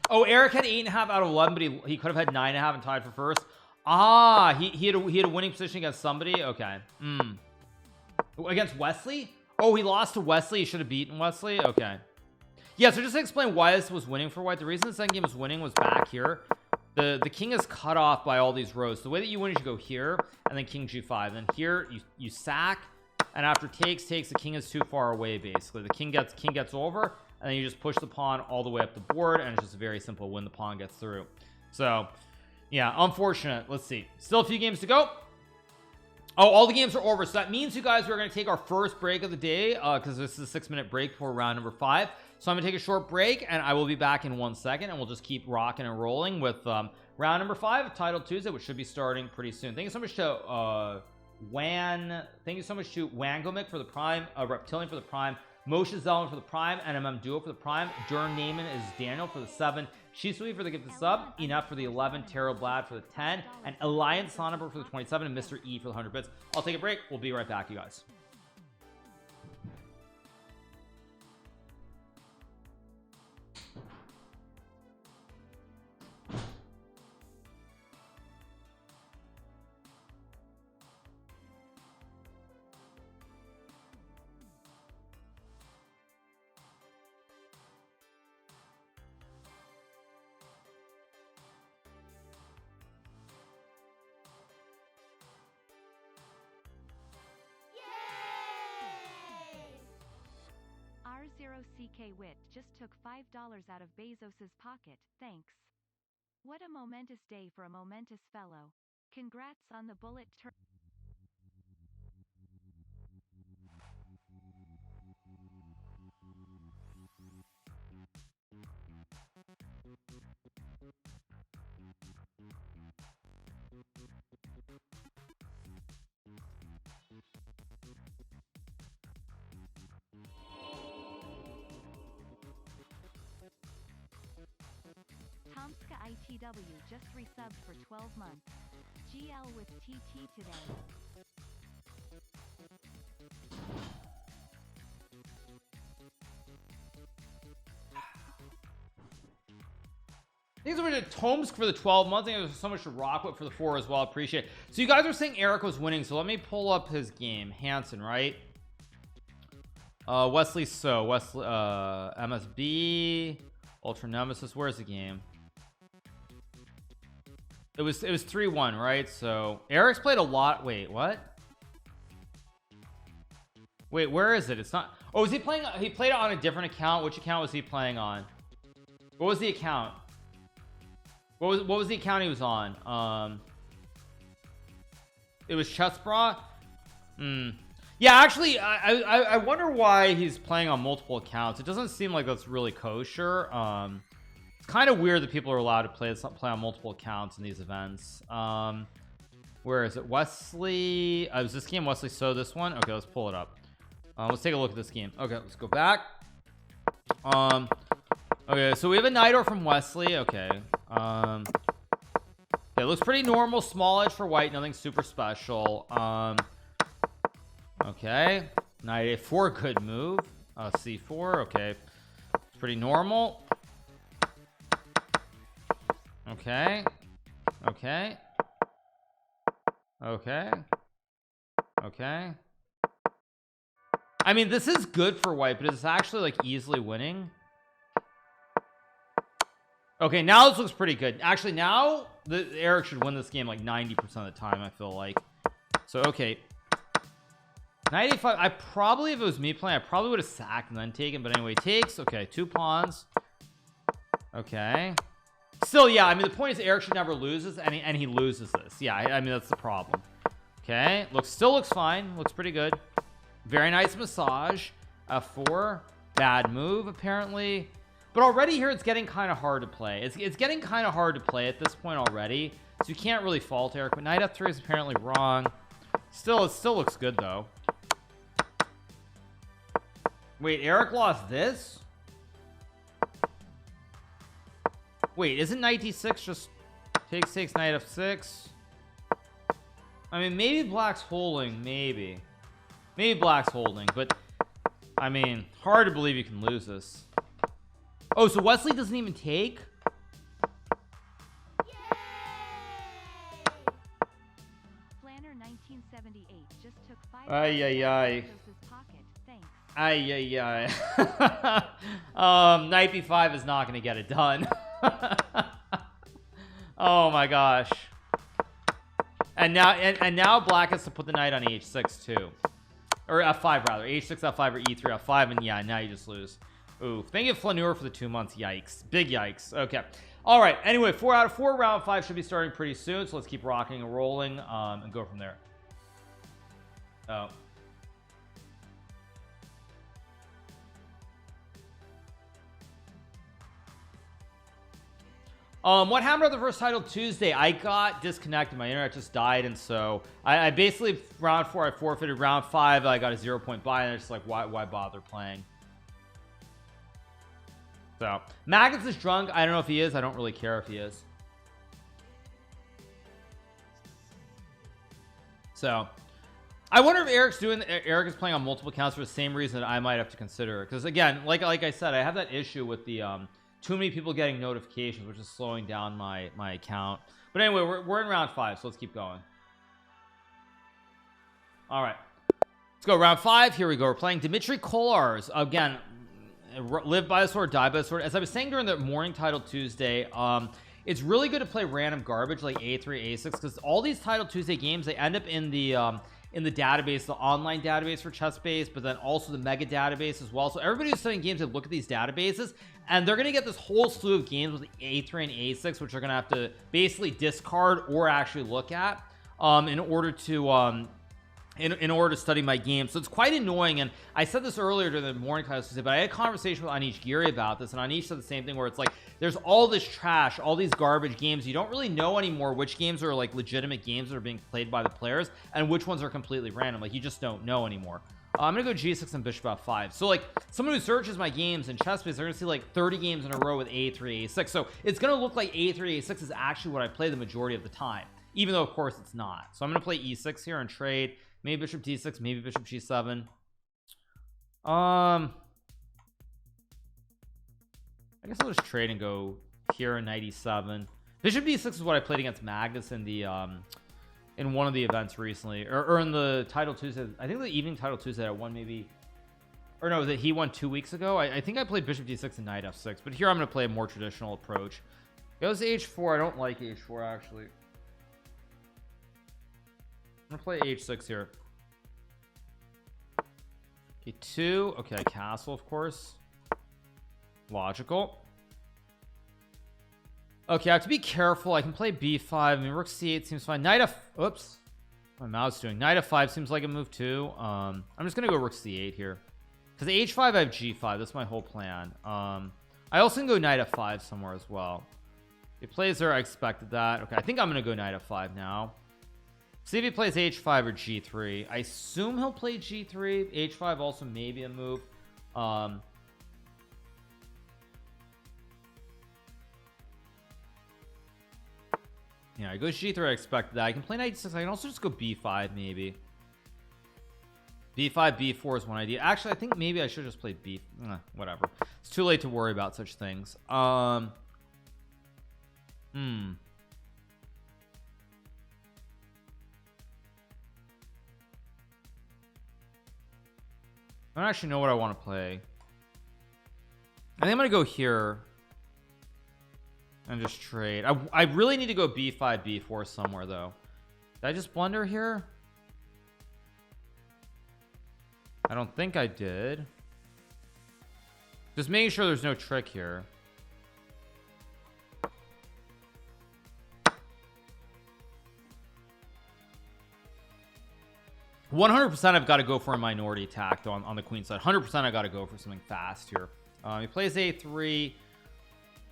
S1: Oh, Eric had 8.5 out of 11, but he could have had 9.5 and tied for first. Ah, he had a winning position against somebody. Okay. Against Wesley? Oh, he lost to Wesley. He should have beaten Wesley. Okay. Yeah, so just to explain why this was winning for white. The reason this endgame was winning was back here. The king is cut off by all these rows. The way that you win is you go here and then king g5. Then here you sack, and after takes, the king is too far away. Basically, the king gets over, and then you just push the pawn all the way up the board, and it's just very simple when the pawn gets through. So yeah, unfortunate. Let's see, still a few games to go. Oh, all the games are over, so that means you guys are going to take our first break of the day because this is a 6-minute break for round number 5. So I'm gonna take a short break, and I will be back in 1 second, and we'll just keep rocking and rolling with round number 5 of Title Tuesday, which should be starting pretty soon. Thank you so much to thank you so much to Wangomik for the prime, Reptilian for the prime, Moshe Zelman for the prime, NMM Duo for the prime, Dern Naaman is Daniel for the 7, Shisui for the gifted sub, Enough for the 11, Taro Blad for the 10, and Alliance Sonnenberg for the 27, and Mr. E for the 100 bits. I'll take a break. We'll be right back, you guys.
S2: R0CK Wit just took $5 out of Bezos's pocket, thanks. What a momentous day for a momentous fellow. Congrats on the bullet turn. Tomska ITW just resubbed for 12 months. GL with TT today.
S1: Thanks so much to Tomsk for the 12 months. Thank you so much to Rockwood for the 4 as well. Appreciate it. So you guys are saying Eric was winning, so let me pull up his game. Hansen, right? Wesley, so Wesley, MSB, Ultra Nemesis. Where's the game? It was 3-1, right? So Eric's played a lot. Wait, what? Wait, where is it? It's not. Oh, is he playing? He played it on a different account. Which account was he playing on? What was the account? What was the account he was on? It was Chessbra. Yeah, actually, I wonder why he's playing on multiple accounts. It doesn't seem like that's really kosher. It's kind of weird that people are allowed to play on multiple accounts in these events. Where is it? Wesley. Was this game Wesley? So this one. Okay, let's pull it up. Let's take a look at this game. Okay, let's go back. Okay, so we have a Nidor from Wesley. Okay. It looks pretty normal, small edge for white, nothing super special. Okay, knight a4, good move. C4, okay, it's pretty normal. Okay, okay, okay, okay. I mean, this is good for white, but it's actually like easily winning. Okay, now this looks pretty good. Actually, now Eric should win this game like 90% of the time, I feel like. So okay, knight a5. I probably, if it was me playing, I probably would have sacked and then taken, but anyway, takes. Okay, 2 pawns. Okay, still, yeah, I mean, the point is Eric should never loses, and he loses this. Yeah, I mean, that's the problem. Okay, still looks fine, looks pretty good. Very nice massage. F4, bad move apparently, but already here it's getting kind of hard to play. It's getting kind of hard to play at this point already, so you can't really fault Eric. But knight F3 is apparently wrong. Still, it still looks good though. Wait, Eric lost this? Wait, isn't knight d6 just takes knight f6? I mean, maybe black's holding, maybe black's holding, but I mean, hard to believe you can lose this. Oh, so Wesley doesn't even take?
S2: Planner 1978 just took 5
S1: Ay, ay, ay.
S2: Bezos's pocket. Thanks.
S1: Ay, ay, ay. Knight b5 is not going to get it done. Oh my gosh. And now black has to put the knight on h6 too, or f5 rather. H6, f5, or e3, f5, and yeah, now you just lose. Ooh, thank you Flaneur for the 2 months. Yikes, big yikes. Okay, all right, anyway, 4 out of 4. Round 5 should be starting pretty soon, so let's keep rocking and rolling, and go from there. Oh, what happened at the first title Tuesday? I got disconnected, my internet just died, and so I basically, round 4 I forfeited. Round 5 I got a 0-point buy, and it's like, why bother playing? So Magnus is drunk. I don't know if he is. I don't really care if he is. So I wonder if Eric is playing on multiple accounts for the same reason that I might have to consider it, because again, like I said, I have that issue with the too many people getting notifications, which is slowing down my account. But anyway, we're in round 5, so let's keep going. All right, let's go round 5. Here we go. We're playing Dmitry Kolarz again. Live by the sword, die by the sword. As I was saying during the morning title Tuesday, it's really good to play random garbage like a3, a6, because all these title Tuesday games, they end up in the database, the online database for ChessBase, but then also the mega database as well. So everybody who's studying games, they look at these databases, and they're going to get this whole slew of games with a3 and a6, which they're going to have to basically discard or actually look at in order to in order to study my game. So it's quite annoying, and I said this earlier during the morning class, but I had a conversation with Anish Giri about this, and Anish said the same thing, where it's like there's all this trash, all these garbage games. You don't really know anymore which games are like legitimate games that are being played by the players and which ones are completely random. Like, you just don't know anymore. I'm gonna go g6 and bishop f5. So like, someone who searches my games in ChessBase, they're gonna see like 30 games in a row with a3, a6. So it's gonna look like a3, a6 is actually what I play the majority of the time, even though of course it's not. So I'm gonna play e6 here and trade. Maybe bishop d6, maybe bishop g7. I guess I'll just trade and go here in knight e7. Bishop d6 is what I played against Magnus in the in one of the events recently, or in the title Tuesday. I think the evening title Tuesday I won, maybe, or no, that he won 2 weeks ago. I think I played bishop d6 and knight f6, but here I'm going to play a more traditional approach. Goes h4. I don't like h4 actually. I'm gonna play h6 here. Okay, 2. Okay, castle, of course. Logical. Okay, I have to be careful. I can play b5. I mean, rook c8 seems fine. Knight f... Oops. My mouse doing. Knight f5 seems like a move too. I'm just gonna go rook c8 here, because h5 I have g5. That's my whole plan. I also can go knight f5 somewhere as well. If he plays there, I expected that. Okay, I think I'm gonna go knight f5 now. See if he plays h5 or g3. I assume he'll play g3. h5 also maybe a move. Yeah, I go g3. I expected that. I can play knight e6. I can also just go b5 maybe. b5 b4 is one idea. Actually, I think maybe I should just play b whatever. It's too late to worry about such things. I don't actually know what I want to play. I think I'm gonna go here and just trade. I really need to go b5 b4 somewhere though. Did I just blunder here? I don't think I did. Just making sure there's no trick here. %, I've got to go for a minority attack though on the queen side. 100% I got to go for something fast here. He plays a3.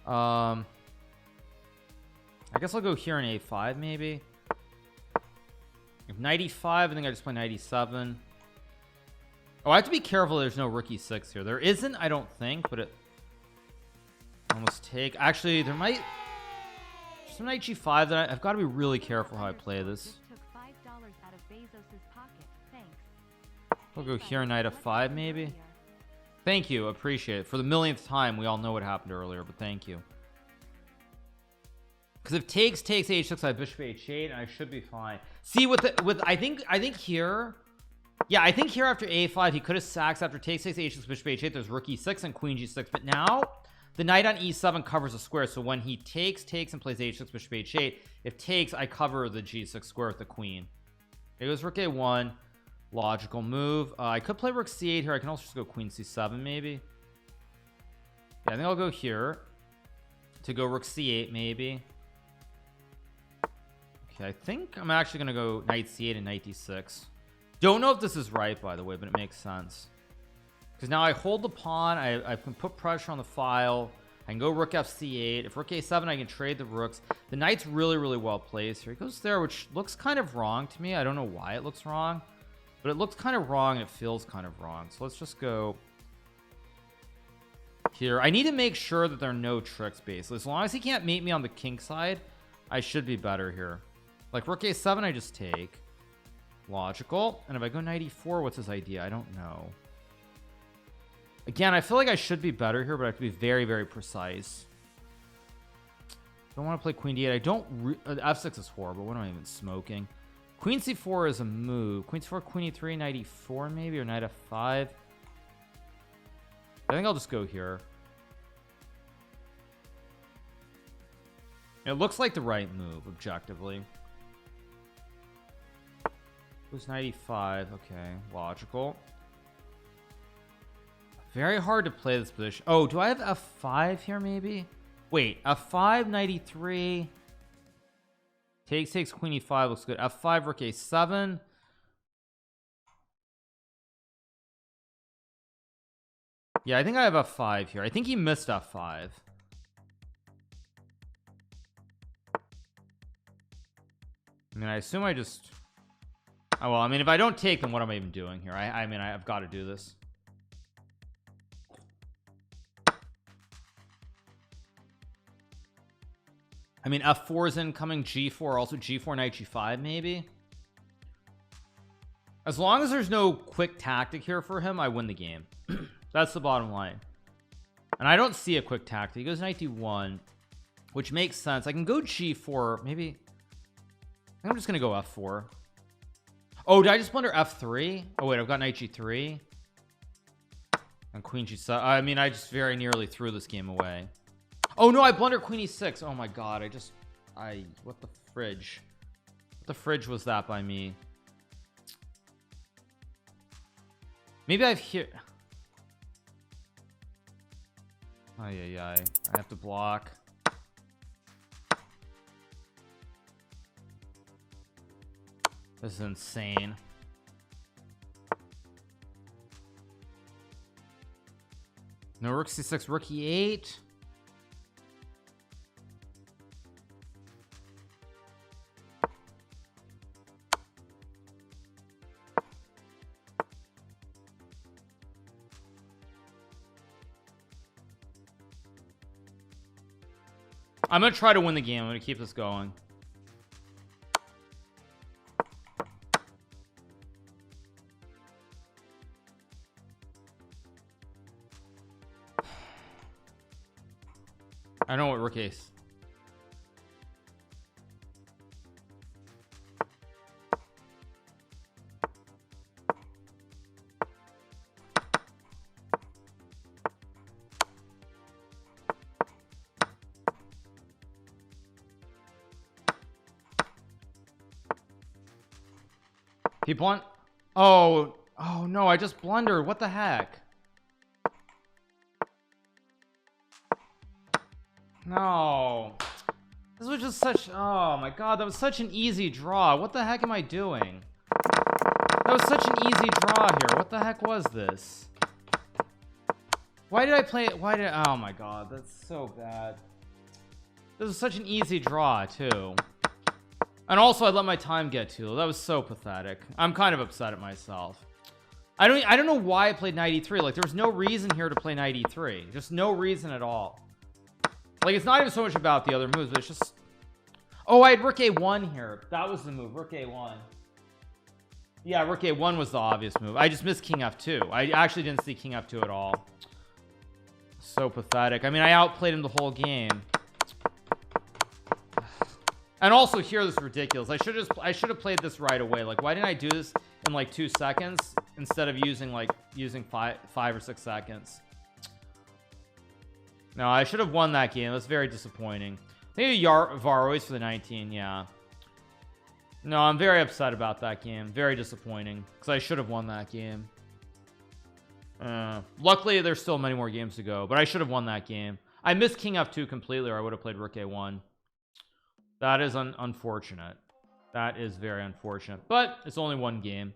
S1: I guess I'll go here in a5 maybe. If knight e5, I think I just play knight e7. Oh, I have to be careful there's no rook e6 here. There isn't, I don't think, but it almost take. Actually, there might some knight g5 that I've got to be really careful how I play this.
S2: Took $5 out of Bezos's pocket. Thanks.
S1: I'll go here, knight f5 maybe. Thank you, appreciate it. For the millionth time, we all know what happened earlier, but thank you. Because if takes h6, I have bishop h8, and I should be fine. See, with I think here, yeah, I think here after a5, he could have sacked after takes h6, bishop h8. There's rook e6 and queen g6, but now the knight on e7 covers a square. So when he takes and plays h6, bishop h8, if takes, I cover the g6 square with the queen. It goes rook a1. Logical move. I could play rook c8 here. I can also just go queen c7 maybe. Yeah, I think I'll go here to go rook c8 maybe. Okay, I think I'm actually gonna go knight c8 and knight d6. Don't know if this is right, by the way, but it makes sense because now I hold the pawn. I can put pressure on the file. I can go rook f c8. If rook a7, I can trade the rooks. The knight's really well placed here. He goes there, which looks kind of wrong to me. I don't know why it looks wrong, but it looks kind of wrong and it feels kind of wrong. So let's just go here. I need to make sure that there are no tricks basically. As long as he can't mate me on the king side, I should be better here. Like rook a7, I just take. Logical. And if I go knight e4, what's his idea? I don't know. Again, I feel like I should be better here, but I have to be very precise. Don't want to play queen d8. I don't f6 is horrible. What am I even smoking? Queen c4 is a move. Queen c4, queen e3, knight e4 maybe, or knight f5. I think I'll just go here. It looks like the right move objectively. Who's knight e5? Okay, logical. Very hard to play this position. Oh, do I have f5 here maybe? Wait, f5, knight e3. Takes queen e5 looks good. f5, rook a7. Yeah, I think I have f5 here. I think he missed f5. I mean, I assume I just... Oh, well, I mean, if I don't take them, what am I even doing here? I mean, I've got to do this. I mean, f4 is incoming, g4, also g4, knight g5 maybe. As long as there's no quick tactic here for him, I win the game. That's the bottom line. And I don't see a quick tactic. He goes knight d1, which makes sense. I can go g4 maybe. I think I'm just gonna go f4. Oh, did I just blunder f3? Oh wait, I've got knight g3 and queen g7. I mean, I just very nearly threw this game away. Oh no, I blundered queen e6. Oh my god, what the fridge? What the fridge was that by me? Maybe I've here. Oh yeah, I have to block. This is insane. No rook c6, rook e8. I'm gonna try to win the game. I'm gonna keep this going. I know what rook ace. He blunt. Oh no, I just blundered. What the heck? No. This was just such, oh my god, that was such an easy draw. What the heck am I doing? That was such an easy draw here. What the heck was this? Why did I play it? Oh my god, that's so bad. This was such an easy draw too. And also I let my time get too. That was so pathetic. I'm kind of upset at myself. I don't know why I played 93. Like there was no reason here to play 93. Just no reason at all. Like it's not even so much about the other moves, but it's just, oh, I had rook a1 here. That was the move, rook a1. Yeah, rook a1 was the obvious move. I just missed king f2. I actually didn't see king f2 at all. So pathetic. I mean, I outplayed him the whole game. And also here, this is ridiculous. I should have played this right away. Like, why didn't I do this in like 2 seconds instead of using five or 6 seconds? No, I should have won that game. That's very disappointing. Maybe Varroy's for the 19. Yeah. No, I'm very upset about that game. Very disappointing because I should have won that game. Luckily, there's still many more games to go, but I should have won that game. I missed king f2 completely, or I would have played rook a1. That is unfortunate. That is very unfortunate, but it's only one game.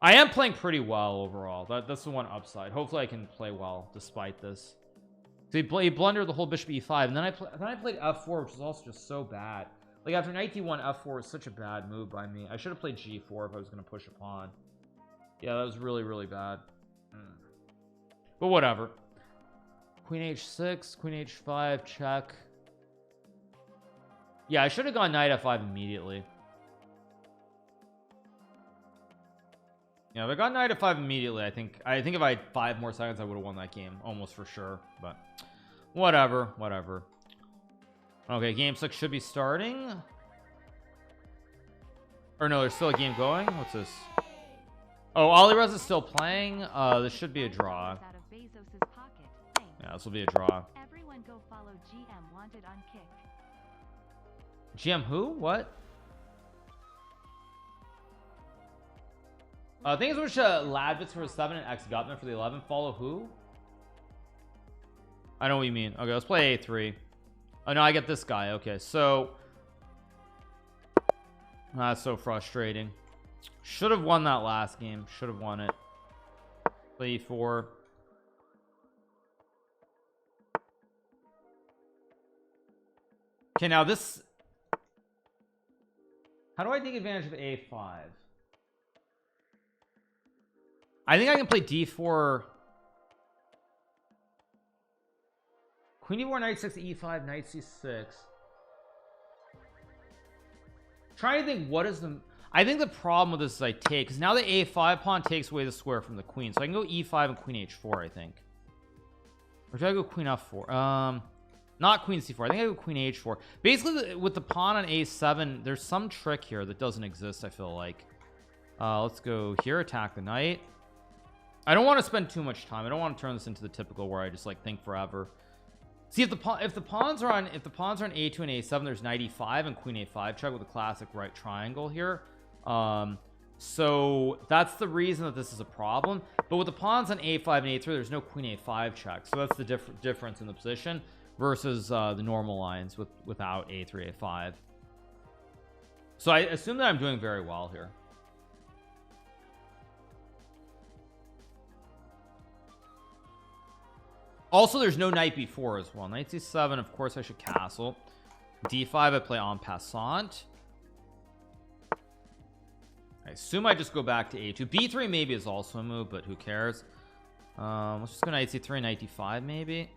S1: I am playing pretty well overall. That's the one upside. Hopefully I can play well despite this. So he blundered the whole bishop e5, and then I played f4, which is also just so bad. Like after knight d1, f4 was such a bad move by me. I should have played g4 if I was going to push a pawn. Yeah, that was really, really bad. But whatever. Queen h6, queen h5, check. Yeah, I should have gone knight f5 immediately. Yeah, if I got knight f5 immediately, I think if I had 5 more seconds, I would have won that game almost for sure. But whatever. Okay, game 6 should be starting. Or no, there's still a game going. What's this? Oh, Alirez is still playing. This should be a draw. Yeah, this will be a draw.
S2: Everyone go follow GM wanted on Kick.
S1: GM who? What? Thanks so much Ladbits for 7 and X Gutman for the 11. Follow who? I know what you mean. Okay, let's play a3. Oh no, I get this guy. Okay, so that's so frustrating. Should have won that last game. Should have won it. Play e4. Okay, now this, how do I take advantage of a5? I think I can play d4, queen d4, knight 6, e5, knight c6. Trying to think what is the, I think the problem with this is I take, because now the a5 pawn takes away the square from the queen, so I can go e5 and queen h4, I think. Or should I go queen f4? Not queen c4. I think I go queen h4. Basically, with the pawn on a7, there's some trick here that doesn't exist, I feel like. Let's go here, attack the knight. I don't want to spend too much time. I don't want to turn this into the typical where I just like think forever. See, if the pawns are on a2 and a7, there's knight e5 and queen a5 check with a classic right triangle here. So that's the reason that this is a problem. But with the pawns on a5 and a3, there's no queen a5 check. So that's the difference in the position versus the normal lines without a3 a5. So I assume that I'm doing very well here. Also, there's no knight b4 as well. Knight c7, of course I should castle. d5 I play en passant. I assume I just go back to a2. b3 maybe is also a move, but who cares? Let's just go knight c3, knight d5 maybe.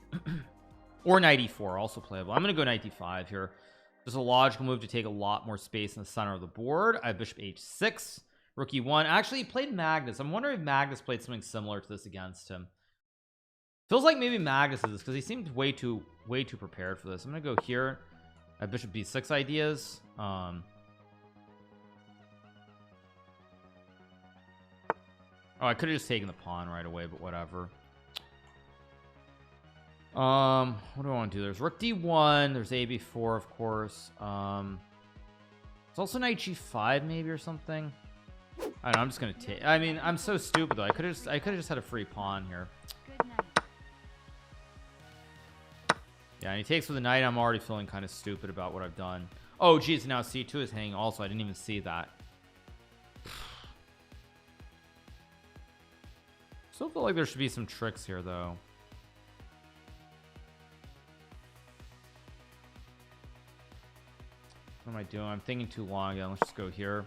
S1: Or knight e4, also playable. I'm going to go knight d5 here. There's a logical move to take a lot more space in the center of the board. I have bishop h6, rook e1. Actually, he played Magnus. I'm wondering if Magnus played something similar to this against him. Feels like maybe Magnus is this because he seemed way too prepared for this. I'm gonna go here at bishop b6 ideas. Oh, I could have just taken the pawn right away, but whatever. What do I want to do? There's rook d1, there's ab4, of course. It's also knight g5 maybe or something. I don't know, I'm just gonna take. I mean, I'm so stupid though. I could have just had a free pawn here.
S2: Good night.
S1: Yeah, and he takes with the knight. I'm already feeling kind of stupid about what I've done. Oh geez, now c2 is hanging also. I didn't even see that. Still feel like there should be some tricks here though. What am I doing? I'm thinking too long again. Let's just go here.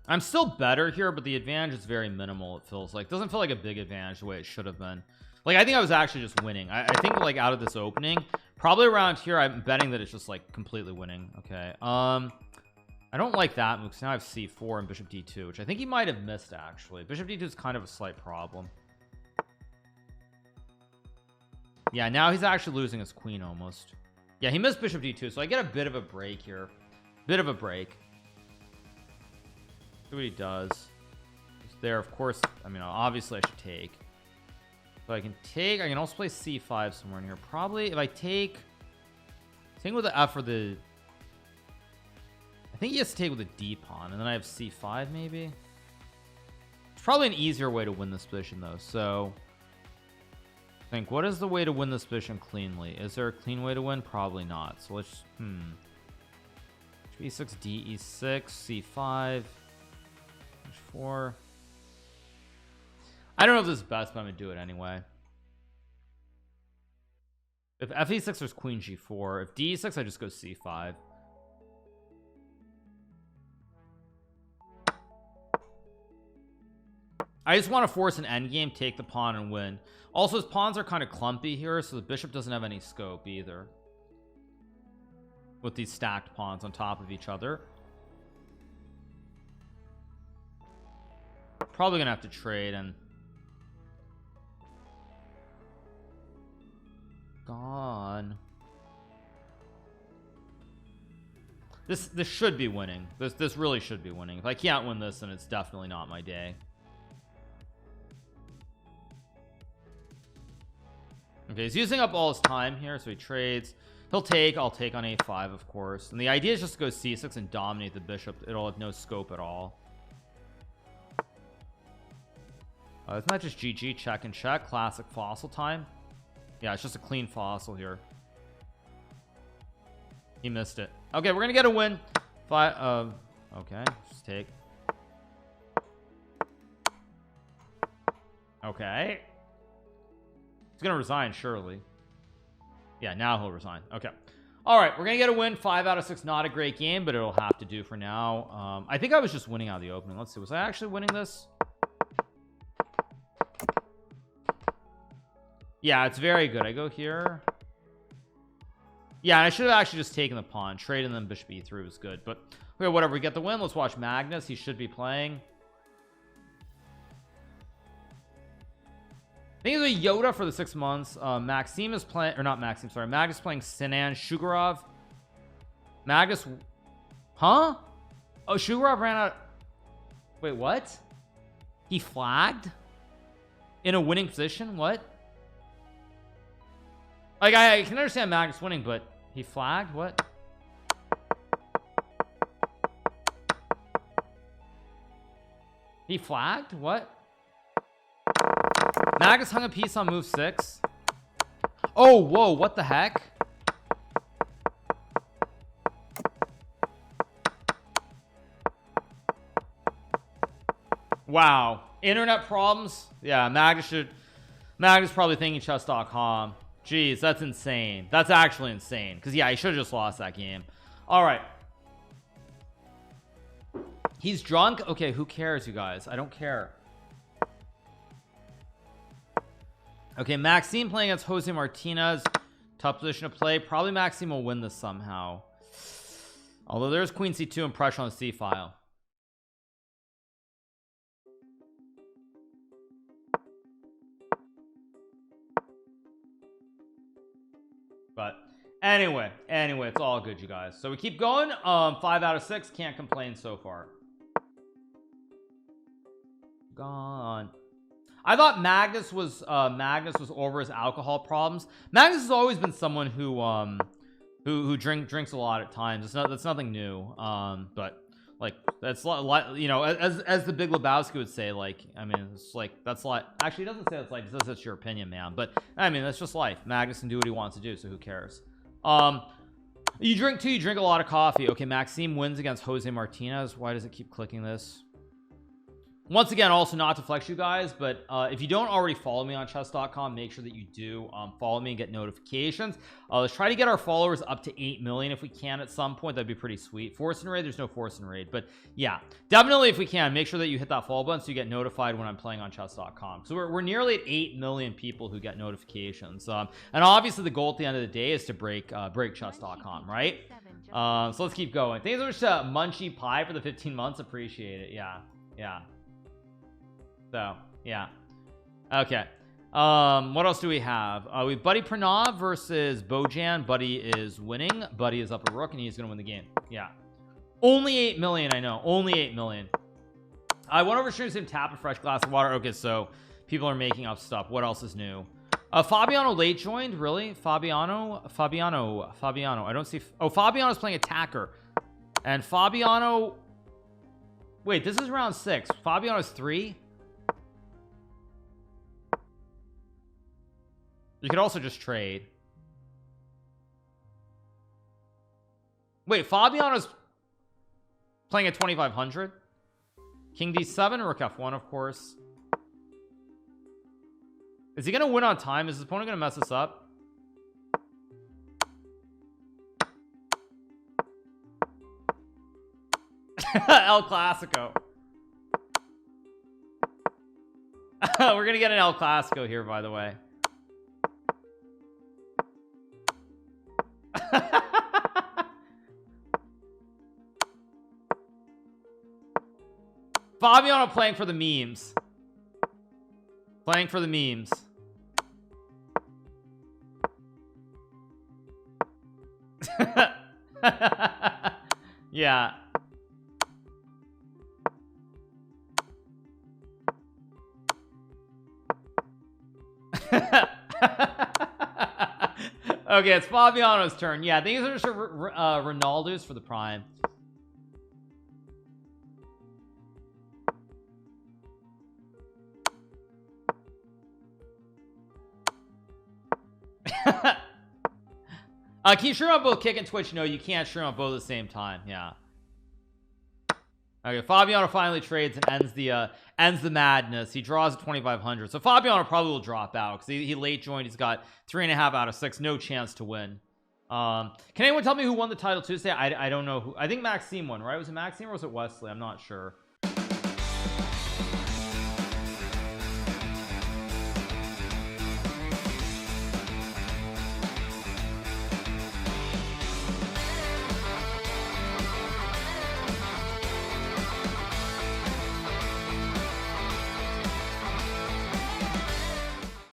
S1: I'm still better here, but the advantage is very minimal. It feels like, doesn't feel like a big advantage the way it should have been. Like, I think I was actually just winning. I think like out of this opening, probably around here, I'm betting that it's just like completely winning. Okay. I don't like that move because now I have c4 and bishop d2, which I think he might have missed actually. Bishop d2 is kind of a slight problem. Yeah, now he's actually losing his queen almost. Yeah, he missed bishop d2, so I get a bit of a break here. Bit of a break. See what he does. He's there, of course. I mean, obviously I should take. So I can take. I can also play c5 somewhere in here. Probably if I take. Take with the f or the. I think he has to take with a d pawn, and then I have c5 maybe. It's probably an easier way to win this position though. So I think, what is the way to win this position cleanly? Is there a clean way to win? Probably not. So let's b6 d e6 c5 h4. I don't know if this is best, but I'm gonna do it anyway. If fe6 there's queen g4. If d6 I just go c5. I just want to force an endgame, take the pawn and win. Also his pawns are kind of clumpy here, so the bishop doesn't have any scope either with these stacked pawns on top of each other. Probably gonna have to trade and gone. This should be winning. This really should be winning. If I can't win this, then it's definitely not my day. Okay, he's using up all his time here, so he trades. He'll take. I'll take on a5, of course. And the idea is just to go c6 and dominate the bishop. It'll have no scope at all. It's not just GG, check and check. Classic fossil time. Yeah, it's just a clean fossil here. He missed it. Okay, we're gonna get a win. Okay, just take. Okay. He's gonna resign, surely. Yeah, now he'll resign. Okay. All right, we're gonna get a win. 5 out of 6. Not a great game, but it'll have to do for now. I think I was just winning out of the opening. Let's see. Was I actually winning this? Yeah, it's very good. I go here. Yeah, I should have actually just taken the pawn. Trade and then bishop e3 was good. But okay, whatever. We get the win. Let's watch Magnus. He should be playing. I think it's a Yoda for the 6 months. Maxime is playing, or not Maxime, sorry. Magnus playing Sinan Shugarov. Magnus, huh? Oh, Shugarov ran out. Wait, what? He flagged in a winning position? What? Like, I can understand Magnus winning, but he flagged? What? He flagged? What? Magnus hung a piece on move 6. Oh, whoa, what the heck? Wow. Internet problems? Yeah, Magnus probably thinking chess.com. Jeez, that's insane. That's actually insane. Because, yeah, he should have just lost that game. All right. He's drunk? Okay, who cares, you guys? I don't care. Okay, Maxime playing against Jose Martinez. Tough position to play. Probably Maxime will win this somehow. Although there's queen c2 and pressure on the c file. But anyway, it's all good, you guys. So we keep going. 5 out of 6, can't complain so far. Gone. I thought Magnus was over his alcohol problems. Magnus has always been someone who drinks a lot at times. That's nothing new. But like that's like, you know, as the Big Lebowski would say, like, I mean, it's like that's like, actually, it doesn't say that's like, it says that's your opinion, man. But I mean, that's just life. Magnus can do what he wants to do, so who cares? You drink too. You drink a lot of coffee. Okay, Maxime wins against Jose Martinez. Why does it keep clicking this? Once again, also not to flex you guys, but if you don't already follow me on chess.com, make sure that you do follow me and get notifications. Let's try to get our followers up to 8 million if we can at some point. That'd be pretty sweet. Force and raid, there's no force and raid, but yeah, definitely if we can, make sure that you hit that follow button so you get notified when I'm playing on chess.com. So we're nearly at 8 million people who get notifications, and obviously the goal at the end of the day is to break chess.com, right? So let's keep going. Thanks so much to Munchie Pie for the 15 months. Appreciate it. Yeah. So yeah, okay. What else do we have? We have Buddy Pranav versus Bojan. Buddy is winning. Buddy is up a rook and he's gonna win the game. Yeah, only 8 million. I know, only 8 million. I went over to him, tap a fresh glass of water. Okay, so people are making up stuff. What else is new? Fabiano late joined. Really? Fabiano. I don't see. Oh, Fabiano's playing attacker, and Fabiano. Wait, this is round 6. Fabiano's 3. You could also just trade. Wait, Fabiano's playing at 2500. King d7, rook f1, of course. Is he gonna win on time? Is his opponent gonna mess this up? El Clasico. We're gonna get an El Clasico here, by the way. Fabiano playing for the memes. Playing for the memes. Yeah. Okay, it's Fabiano's turn. Yeah, these are just Ronaldo's for the prime. Can you stream on both Kick and Twitch? No, you can't stream on both at the same time. Yeah. Okay, Fabiano finally trades and ends the madness. He draws at 2500. So Fabiano probably will drop out because he late joined. He's got 3.5 out of 6. No chance to win. Can anyone tell me who won the title Tuesday? I don't know who. I think Maxime won, right? Was it Maxime or was it Wesley? I'm not sure.